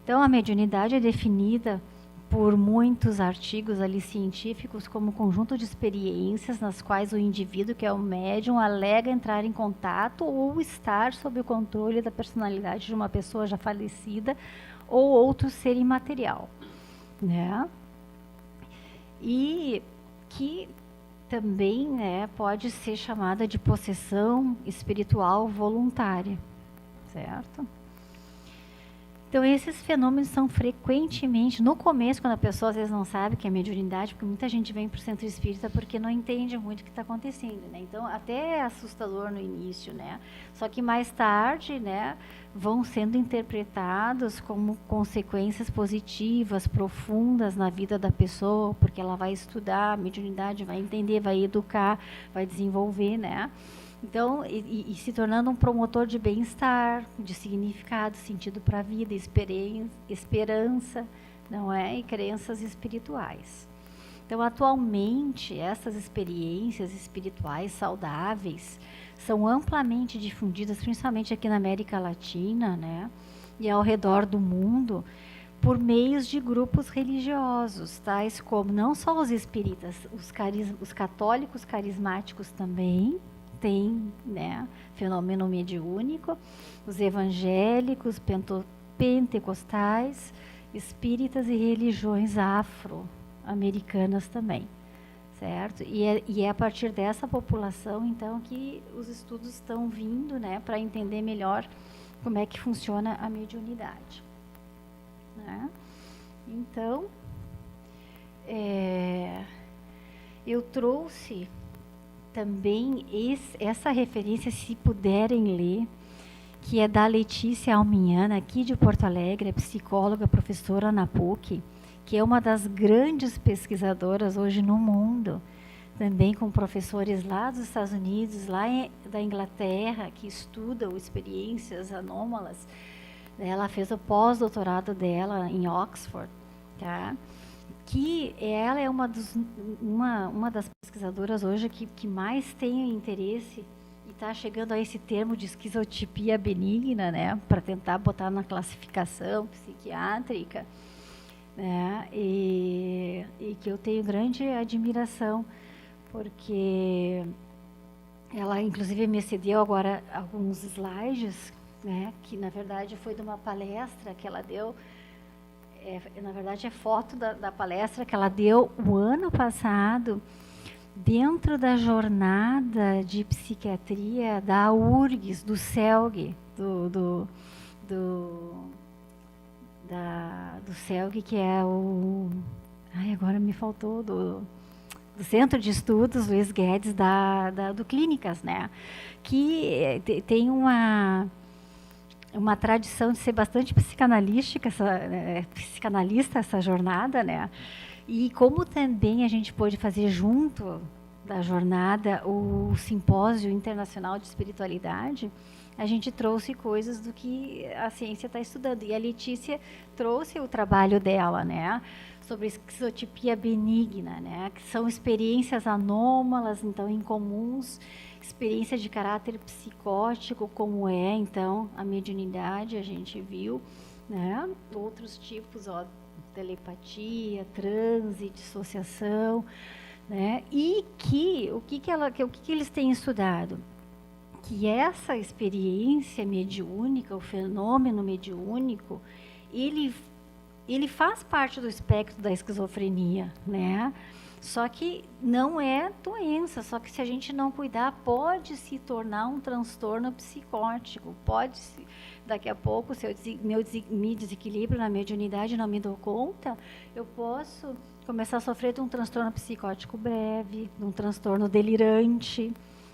Então, a mediunidade é definida por muitos artigos ali científicos como conjunto de experiências nas quais o indivíduo, que é o médium, alega entrar em contato ou estar sob o controle da personalidade de uma pessoa já falecida ou outro ser imaterial, né? E que também, né, pode ser chamada de possessão espiritual voluntária, certo? Então, esses fenômenos são frequentemente, no começo, quando a pessoa às vezes não sabe que é mediunidade, porque muita gente vem para o centro espírita porque não entende muito o que está acontecendo, né? Então, até é assustador no início, né? Só que mais tarde, né, vão sendo interpretados como consequências positivas, profundas na vida da pessoa, porque ela vai estudar a mediunidade, vai entender, vai educar, vai desenvolver, né? Então, e se tornando um promotor de bem-estar, de significado, sentido para a vida, esperança, não é? E crenças espirituais. Então, atualmente, essas experiências espirituais saudáveis são amplamente difundidas, principalmente aqui na América Latina, né? E ao redor do mundo, por meios de grupos religiosos, tais como não só os espíritas, os católicos carismáticos também, tem, né, fenômeno mediúnico, os evangélicos, pentecostais, espíritas e religiões afro-americanas também, certo? E é a partir dessa população, então, que os estudos estão vindo, né, para entender melhor como é que funciona a mediunidade, né? Então, eu trouxe também essa referência, se puderem ler, que é da Letícia Alminhana, aqui de Porto Alegre, é psicóloga, professora na PUC, que é uma das grandes pesquisadoras hoje no mundo, também com professores lá dos Estados Unidos, da Inglaterra, que estudam experiências anômalas. Ela fez o pós-doutorado dela em Oxford, tá? Que ela é uma das pesquisadoras hoje que mais tem interesse e está chegando a esse termo de esquizotipia benigna, né, para tentar botar na classificação psiquiátrica, né, e que eu tenho grande admiração, porque ela inclusive me cedeu agora alguns slides, né, que na verdade foi de uma palestra que ela deu. Na verdade, é foto da palestra que ela deu o ano passado, dentro da jornada de psiquiatria da URGS, do CELG, do CELG, que é o... Ai, agora me faltou, do Centro de Estudos Luiz Guedes, do Clínicas, né? Que tem uma tradição de ser bastante psicanalística, psicanalista essa jornada, né? E como também a gente pôde fazer junto da jornada o Simpósio Internacional de Espiritualidade, a gente trouxe coisas do que a ciência está estudando. E a Letícia trouxe o trabalho dela, né? Sobre esquizotipia benigna, né? Que são experiências anômalas, então incomuns, experiência de caráter psicótico, como é, então, a mediunidade, a gente viu, né? Outros tipos, ó, telepatia, transe, dissociação, né? E o que eles têm estudado? Que essa experiência mediúnica, o fenômeno mediúnico, ele faz parte do espectro da esquizofrenia, né? Só que não é doença, só que se a gente não cuidar, pode se tornar um transtorno psicótico, daqui a pouco, se eu me desequilibro na mediunidade e não me dou conta, eu posso começar a sofrer de um transtorno psicótico breve, de um transtorno delirante,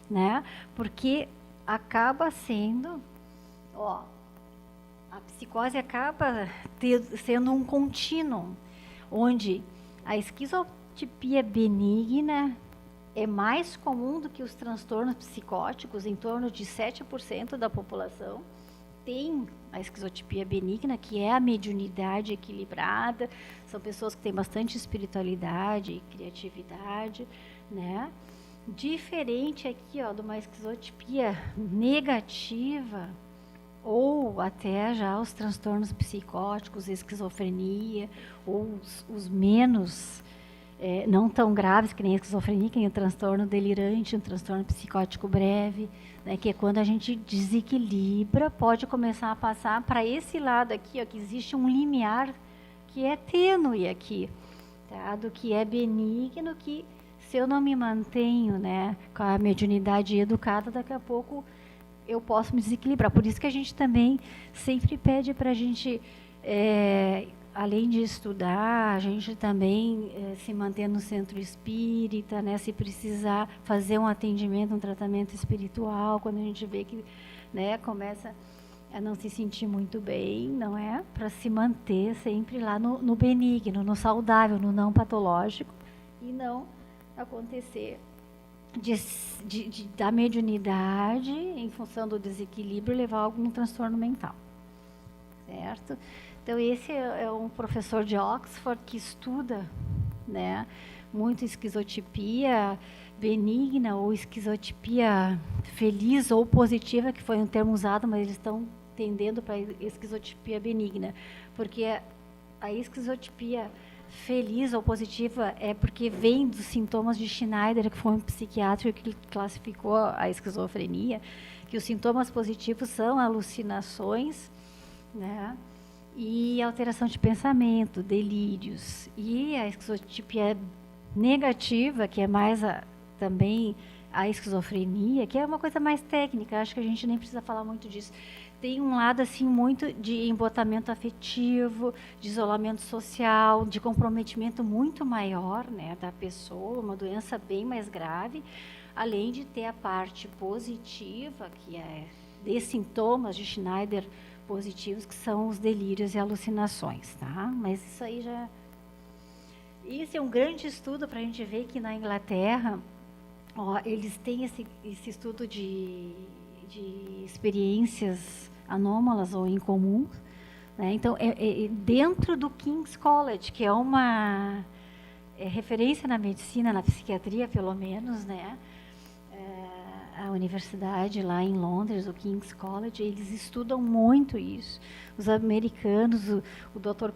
né? Porque acaba sendo, a psicose acaba sendo um contínuo, onde a esquizotipia benigna é mais comum do que os transtornos psicóticos, em torno de 7% da população tem a esquizotipia benigna, que é a mediunidade equilibrada, são pessoas que têm bastante espiritualidade e criatividade, né? Diferente aqui, ó, de uma esquizotipia negativa, ou até já os transtornos psicóticos, esquizofrenia, ou os menos, não tão graves, que nem a esquizofrenia, que nem o transtorno delirante, um transtorno psicótico breve, né, que é quando a gente desequilibra, pode começar a passar para esse lado aqui, ó, que existe um limiar que é tênue aqui, tá, do que é benigno, que se eu não me mantenho, né, com a mediunidade educada, daqui a pouco eu posso me desequilibrar. Por isso que a gente também sempre pede para a gente Além de estudar, a gente também se mantém no centro espírita, né? Se precisar fazer um atendimento, um tratamento espiritual, quando a gente vê que, né, começa a não se sentir muito bem, não é? Para se manter sempre lá no benigno, no saudável, no não patológico, e não acontecer da mediunidade, em função do desequilíbrio, levar a algum transtorno mental, certo? Então, esse é um professor de Oxford que estuda, né, muito esquizotipia benigna ou esquizotipia feliz ou positiva, que foi um termo usado, mas eles estão tendendo para a esquizotipia benigna, porque a esquizotipia feliz ou positiva é porque vem dos sintomas de Schneider, que foi um psiquiatra que classificou a esquizofrenia, que os sintomas positivos são alucinações, né, e alteração de pensamento, delírios. E a esquizotipia negativa, que é mais também a esquizofrenia, que é uma coisa mais técnica, acho que a gente nem precisa falar muito disso. Tem um lado assim muito de embotamento afetivo, de isolamento social, de comprometimento muito maior, né, da pessoa, uma doença bem mais grave, além de ter a parte positiva, que é de sintomas de Schneider positivos, que são os delírios e alucinações, tá? Mas isso aí já... Isso é um grande estudo para a gente ver que na Inglaterra, eles têm esse estudo de experiências anômalas ou incomuns, né? Então, dentro do King's College, que é uma referência na medicina, na psiquiatria, pelo menos, né? A universidade lá em Londres, o King's College, eles estudam muito isso. Os americanos, o Dr.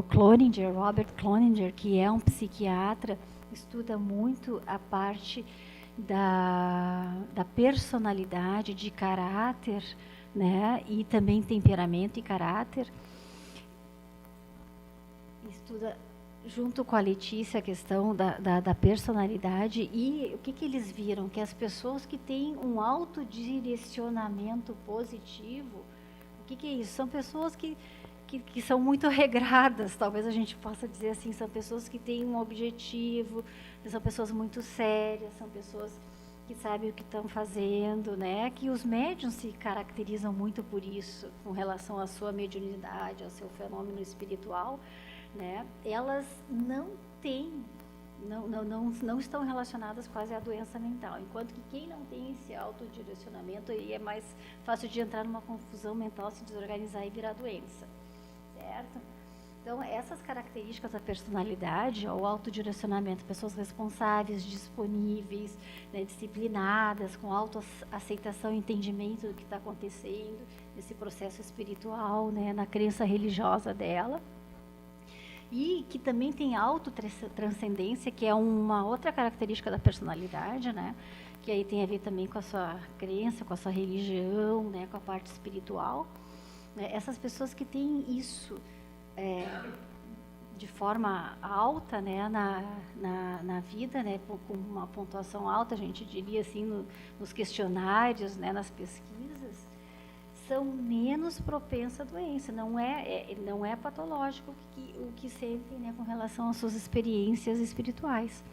Cloninger, Robert Cloninger, que é um psiquiatra, estuda muito a parte da personalidade, de caráter, né, e também temperamento e caráter. Estuda junto com a Letícia a questão da personalidade, e o que eles viram? Que as pessoas que têm um autodirecionamento positivo, o que é isso? São pessoas que são muito regradas, talvez a gente possa dizer assim, são pessoas que têm um objetivo, são pessoas muito sérias, são pessoas que sabem o que estão fazendo, né? Que os médiuns se caracterizam muito por isso, com relação à sua mediunidade, ao seu fenômeno espiritual, né? Elas não têm, não estão relacionadas quase à doença mental, enquanto que quem não tem esse autodirecionamento, aí é mais fácil de entrar numa confusão mental, se desorganizar e virar doença, certo? Então, essas características da personalidade, o autodirecionamento, pessoas responsáveis, disponíveis, né, disciplinadas, com autoaceitação e entendimento do que está acontecendo, nesse processo espiritual, né, na crença religiosa dela, e que também tem autotranscendência, que é uma outra característica da personalidade, né, que aí tem a ver também com a sua crença, com a sua religião, né, com a parte espiritual, né, essas pessoas que têm isso de forma alta, né, na vida, né, com uma pontuação alta, a gente diria assim, nos questionários, né, nas pesquisas, são menos propensas à doença. Não é patológico o que sentem, né, com relação às suas experiências espirituais.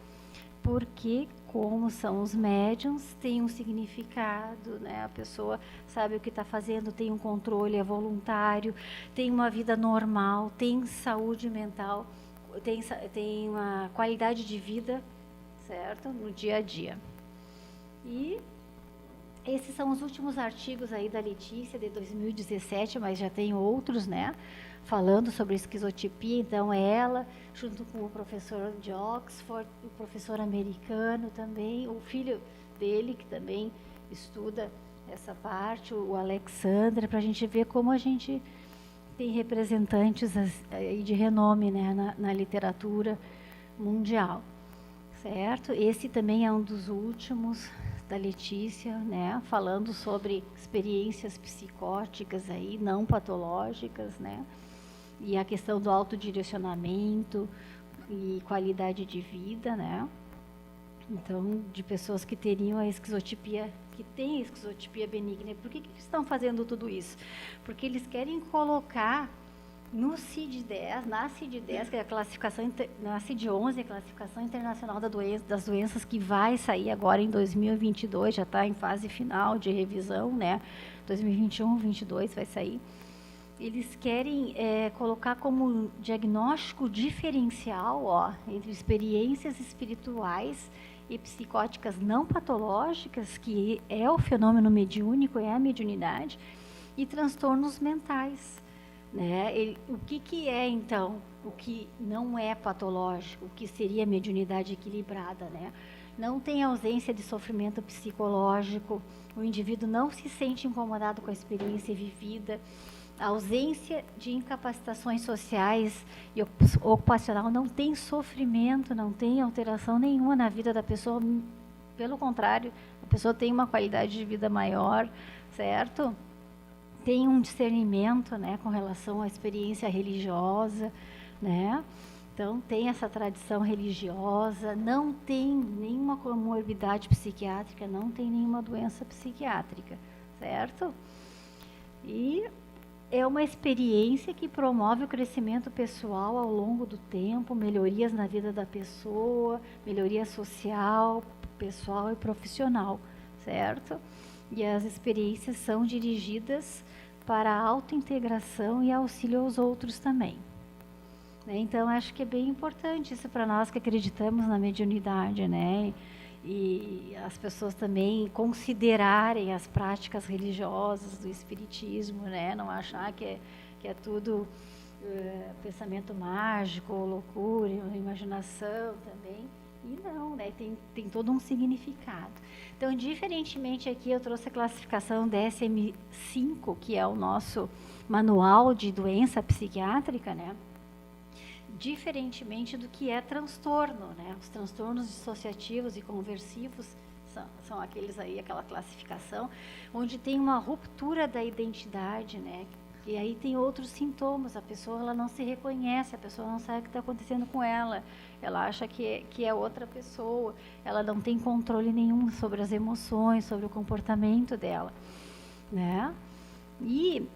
Porque, como são os médiums, tem um significado, né? A pessoa sabe o que está fazendo, tem um controle, é voluntário, tem uma vida normal, tem saúde mental, tem uma qualidade de vida, certo? No dia a dia. E esses são os últimos artigos aí da Letícia, de 2017, mas já tem outros, né? Falando sobre esquizotipia. Então, ela, junto com o professor de Oxford, o professor americano também, o filho dele, que também estuda essa parte, o Alexandre, para a gente ver como a gente tem representantes aí de renome, né, na literatura mundial, certo? Esse também é um dos últimos da Letícia, né, falando sobre experiências psicóticas aí, não patológicas, né, e a questão do autodirecionamento e qualidade de vida, né? Então, de pessoas que teriam a esquizotipia, que têm a esquizotipia benigna. Por que eles estão fazendo tudo isso? Porque eles querem colocar no CID-10, na CID-10, que é a classificação, na CID-11, a classificação internacional das doenças, que vai sair agora em 2022, já está em fase final de revisão, né? 2021, 2022 vai sair. Eles querem colocar como diagnóstico diferencial, ó, entre experiências espirituais e psicóticas não patológicas, que é o fenômeno mediúnico, é a mediunidade, e transtornos mentais. Né? O que é, então, o que não é patológico, o que seria mediunidade equilibrada? Né? Não tem ausência de sofrimento psicológico, o indivíduo não se sente incomodado com a experiência vivida, a ausência de incapacitações sociais e ocupacional, não tem sofrimento, não tem alteração nenhuma na vida da pessoa, pelo contrário, a pessoa tem uma qualidade de vida maior, certo? Tem um discernimento, né, com relação à experiência religiosa, né? Então, tem essa tradição religiosa, não tem nenhuma comorbidade psiquiátrica, não tem nenhuma doença psiquiátrica, certo? E é uma experiência que promove o crescimento pessoal ao longo do tempo, melhorias na vida da pessoa, melhoria social, pessoal e profissional, certo? E as experiências são dirigidas para a autointegração e auxílio aos outros também. Então, acho que é bem importante isso para nós que acreditamos na mediunidade, né? E as pessoas também considerarem as práticas religiosas do espiritismo, né? Não achar que é tudo pensamento mágico, loucura, imaginação também. E não, né? Tem todo um significado. Então, diferentemente aqui, eu trouxe a classificação DSM-5, que é o nosso manual de doença psiquiátrica, né? Diferentemente do que é transtorno, né? Os transtornos dissociativos e conversivos são aqueles aí, aquela classificação, onde tem uma ruptura da identidade, né? E aí tem outros sintomas, a pessoa ela não se reconhece, a pessoa não sabe o que está acontecendo com ela, ela acha que é outra pessoa, ela não tem controle nenhum sobre as emoções, sobre o comportamento dela, né? E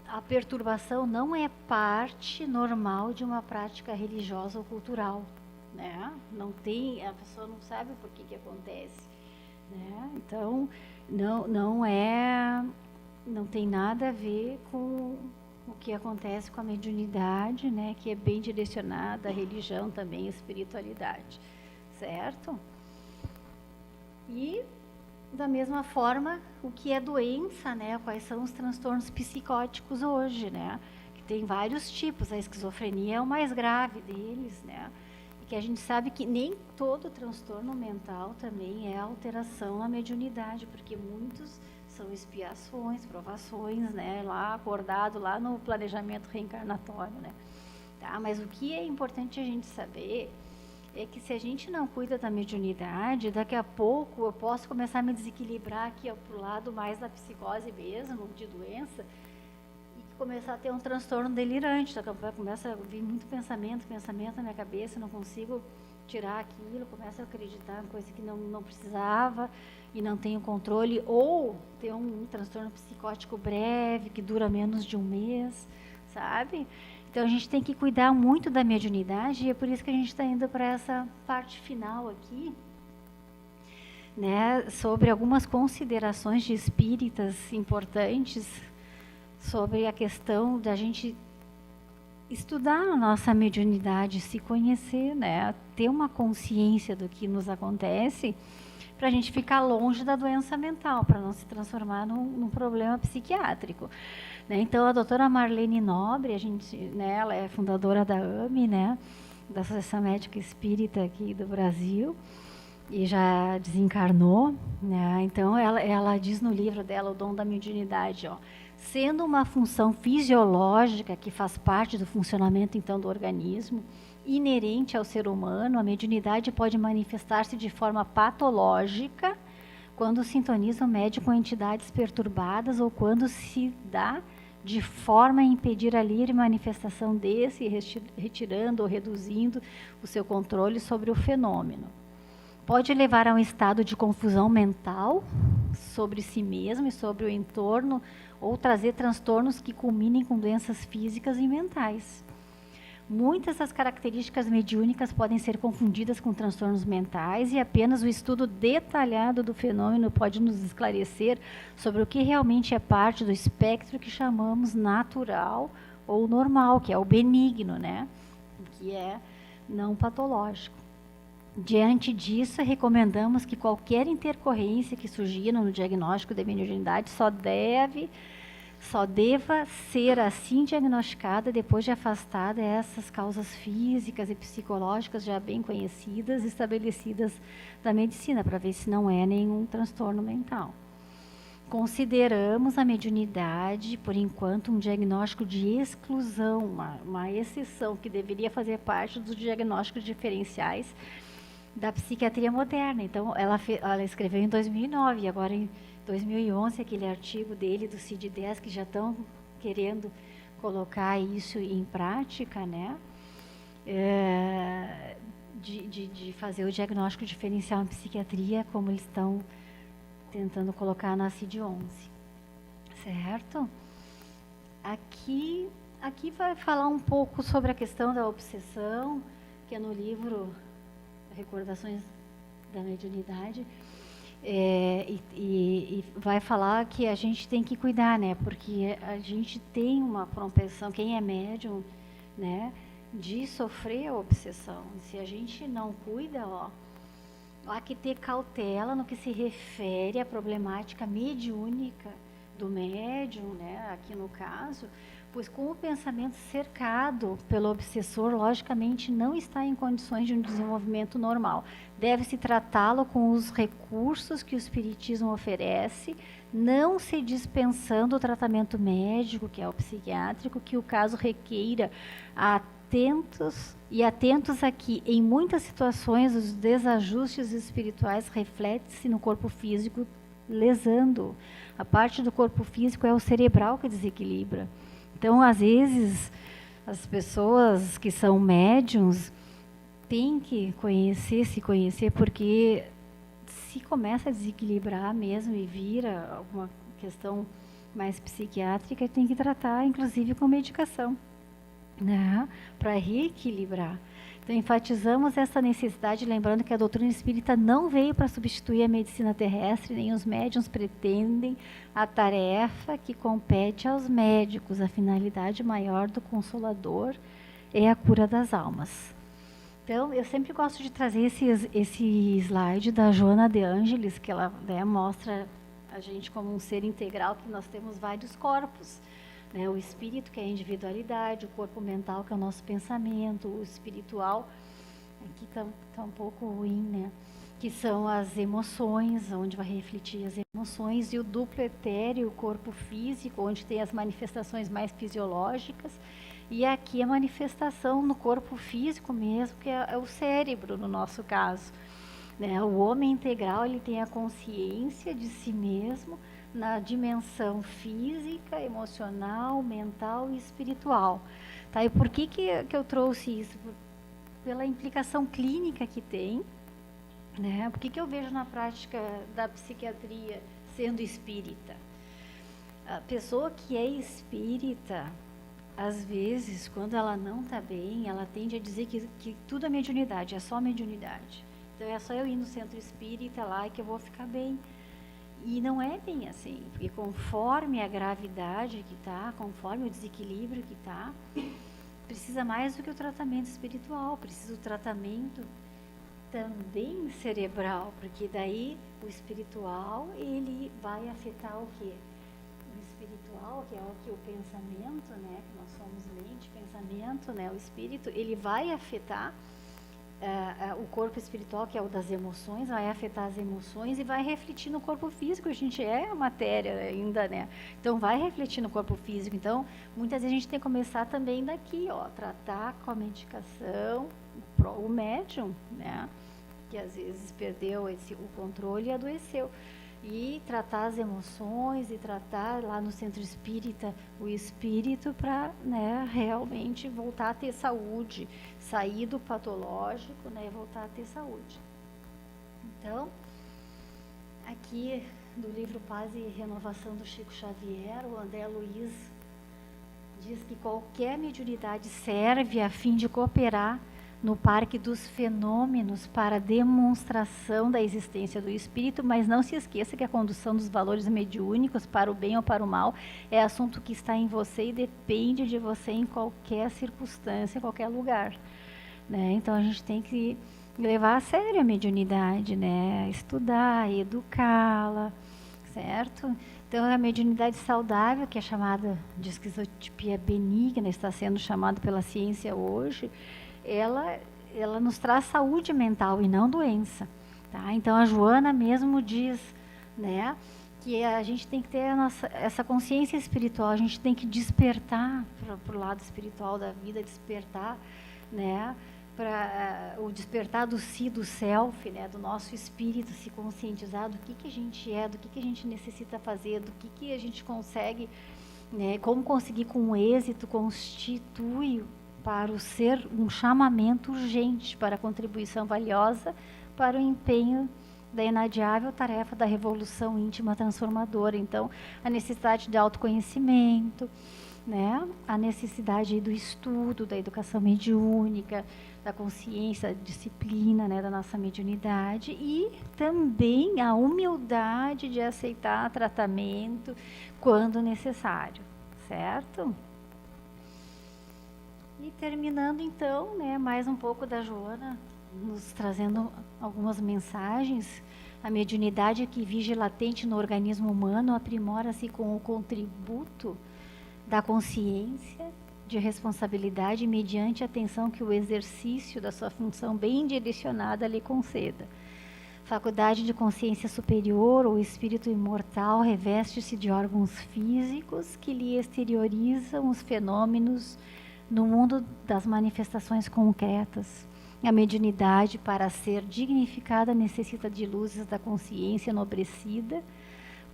a perturbação não é parte normal de uma prática religiosa ou cultural, né? Não tem, a pessoa não sabe por que acontece, né? Então, não tem nada a ver com o que acontece com a mediunidade, né? Que é bem direcionada à religião também, à espiritualidade, certo? E da mesma forma, o que é doença, né? Quais são os transtornos psicóticos hoje, né? Que tem vários tipos, a esquizofrenia é o mais grave deles, né? E que a gente sabe que nem todo transtorno mental também é alteração na mediunidade, porque muitos são expiações, provações, né? Lá acordado, lá no planejamento reencarnatório, né? Tá? Mas o que é importante a gente saber é que se a gente não cuida da mediunidade, daqui a pouco eu posso começar a me desequilibrar aqui para o lado mais da psicose mesmo, de doença, e começar a ter um transtorno delirante. Daqui a pouco começa a vir muito pensamento na minha cabeça, não consigo tirar aquilo, começo a acreditar em coisa que não precisava e não tenho controle, ou ter um transtorno psicótico breve, que dura menos de um mês, sabe? Então, a gente tem que cuidar muito da mediunidade, e é por isso que a gente está indo para essa parte final aqui, né, sobre algumas considerações de espíritas importantes sobre a questão da gente estudar a nossa mediunidade, se conhecer, né, ter uma consciência do que nos acontece, para a gente ficar longe da doença mental, para não se transformar num problema psiquiátrico. Né? Então, a doutora Marlene Nobre, né, ela é fundadora da AME, né, da Associação Médica Espírita aqui do Brasil, e já desencarnou. Né? Então, ela diz no livro dela, O Dom da Mediunidade, ó, sendo uma função fisiológica que faz parte do funcionamento, então, do organismo, inerente ao ser humano, a mediunidade pode manifestar-se de forma patológica quando sintoniza o médium com entidades perturbadas ou quando se dá de forma a impedir a livre manifestação desse, retirando ou reduzindo o seu controle sobre o fenômeno. Pode levar a um estado de confusão mental sobre si mesmo e sobre o entorno, ou trazer transtornos que culminem com doenças físicas e mentais. Muitas das características mediúnicas podem ser confundidas com transtornos mentais e apenas o estudo detalhado do fenômeno pode nos esclarecer sobre o que realmente é parte do espectro que chamamos natural ou normal, que é o benigno, né? Que é não patológico. Diante disso, recomendamos que qualquer intercorrência que surgir no diagnóstico de mediunidade só deva ser assim diagnosticada depois de afastada essas causas físicas e psicológicas já bem conhecidas, estabelecidas da medicina, para ver se não é nenhum transtorno mental. Consideramos a mediunidade, por enquanto, um diagnóstico de exclusão, uma exceção que deveria fazer parte dos diagnósticos diferenciais da psiquiatria moderna. Então, ela escreveu em 2009, e agora em 2011, aquele artigo dele, do CID-10, que já estão querendo colocar isso em prática, né? De fazer o diagnóstico diferencial em psiquiatria, como eles estão tentando colocar na CID-11. Certo? Aqui vai falar um pouco sobre a questão da obsessão, que é no livro Recordações da Mediunidade. E vai falar que a gente tem que cuidar, né? Porque a gente tem uma propensão, quem é médium, né, de sofrer a obsessão. Se a gente não cuida, há que ter cautela no que se refere à problemática mediúnica do médium, né, aqui no caso, pois com o pensamento cercado pelo obsessor, logicamente não está em condições de um desenvolvimento normal. Deve-se tratá-lo com os recursos que o espiritismo oferece, não se dispensando o tratamento médico, que é o psiquiátrico, que o caso requeira, atentos aqui, em muitas situações, os desajustes espirituais refletem-se no corpo físico, lesando. A parte do corpo físico é o cerebral que desequilibra. Então, às vezes, as pessoas que são médiums têm que se conhecer, porque se começa a desequilibrar mesmo e vira alguma questão mais psiquiátrica, tem que tratar, inclusive, com medicação, né, para reequilibrar. Então, enfatizamos essa necessidade, lembrando que a doutrina espírita não veio para substituir a medicina terrestre, nem os médiuns pretendem a tarefa que compete aos médicos. A finalidade maior do Consolador é a cura das almas. Então, eu sempre gosto de trazer esse slide da Joana de Ângeles, que ela, né, mostra a gente como um ser integral, que nós temos vários corpos. Né, o espírito, que é a individualidade, o corpo mental, que é o nosso pensamento, o espiritual, aqui está um pouco ruim, né? Que são as emoções, onde vai refletir as emoções, e o duplo etéreo, o corpo físico, onde tem as manifestações mais fisiológicas, e aqui a manifestação no corpo físico mesmo, que é o cérebro, no nosso caso. Né? O homem integral, ele tem a consciência de si mesmo, na dimensão física, emocional, mental e espiritual. Tá? E por que eu trouxe isso? Pela implicação clínica que tem, né? Por que eu vejo na prática da psiquiatria sendo espírita? A pessoa que é espírita, às vezes, quando ela não está bem, ela tende a dizer que tudo é mediunidade, é só mediunidade. Então é só eu ir no centro espírita lá e que eu vou ficar bem. E não é bem assim, porque conforme a gravidade que está, conforme o desequilíbrio que está, precisa mais do que o tratamento espiritual, precisa o tratamento também cerebral, porque daí o espiritual, ele vai afetar o quê? O espiritual, que é o pensamento, né, que nós somos mente, pensamento, né, o espírito, ele vai afetar o corpo espiritual, que é o das emoções, vai afetar as emoções e vai refletir no corpo físico. A gente é matéria ainda, né? Então, vai refletir no corpo físico. Então, muitas vezes a gente tem que começar também daqui, tratar com a medicação, o médium, né? Que às vezes perdeu o controle e adoeceu. E tratar as emoções e tratar lá no centro espírita o espírito para, né, realmente voltar a ter saúde, sair do patológico, né, e voltar a ter saúde. Então, aqui do livro Paz e Renovação do Chico Xavier, o André Luiz diz que qualquer mediunidade serve a fim de cooperar no parque dos fenômenos para a demonstração da existência do espírito, mas não se esqueça que a condução dos valores mediúnicos para o bem ou para o mal é assunto que está em você e depende de você em qualquer circunstância, em qualquer lugar, né? Então a gente tem que levar a sério a mediunidade, né? Estudar, educá-la, certo? Então a mediunidade saudável, que é chamada de esquizotipia benigna, está sendo chamada pela ciência hoje, ela nos traz saúde mental e não doença, tá? Então a Joana mesmo diz, né, que a gente tem que ter essa consciência espiritual, a gente tem que despertar para o lado espiritual da vida, despertar, né, para o despertar do si, do self, né, do nosso espírito, se conscientizar do que a gente é, do que a gente necessita fazer, do que a gente consegue, né, como conseguir com êxito, constitui para o ser um chamamento urgente para a contribuição valiosa para o empenho da inadiável tarefa da revolução íntima transformadora. Então, a necessidade de autoconhecimento, né? A necessidade do estudo, da educação mediúnica, da consciência, da disciplina, né, da nossa mediunidade, e também a humildade de aceitar tratamento quando necessário, certo? E terminando então, né, mais um pouco da Joana, nos trazendo algumas mensagens. A mediunidade que vige latente no organismo humano aprimora-se com o contributo da consciência de responsabilidade mediante a atenção que o exercício da sua função bem direcionada lhe conceda. Faculdade de consciência superior ou espírito imortal reveste-se de órgãos físicos que lhe exteriorizam os fenômenos no mundo das manifestações concretas. A mediunidade, para ser dignificada, necessita de luzes da consciência enobrecida.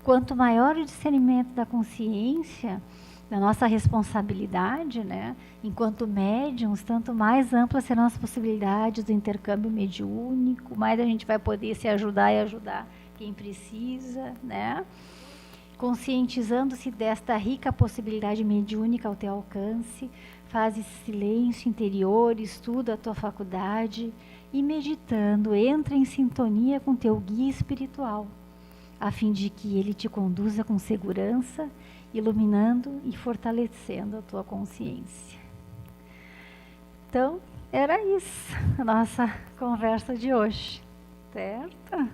Quanto maior o discernimento da consciência, da nossa responsabilidade, né, enquanto médiums, tanto mais amplas serão as possibilidades do intercâmbio mediúnico, mais a gente vai poder se ajudar e ajudar quem precisa, né? Conscientizando-se desta rica possibilidade mediúnica ao teu alcance, faz silêncio interior, estuda a tua faculdade e meditando, entra em sintonia com teu guia espiritual, a fim de que ele te conduza com segurança, iluminando e fortalecendo a tua consciência. Então, era isso a nossa conversa de hoje, certo?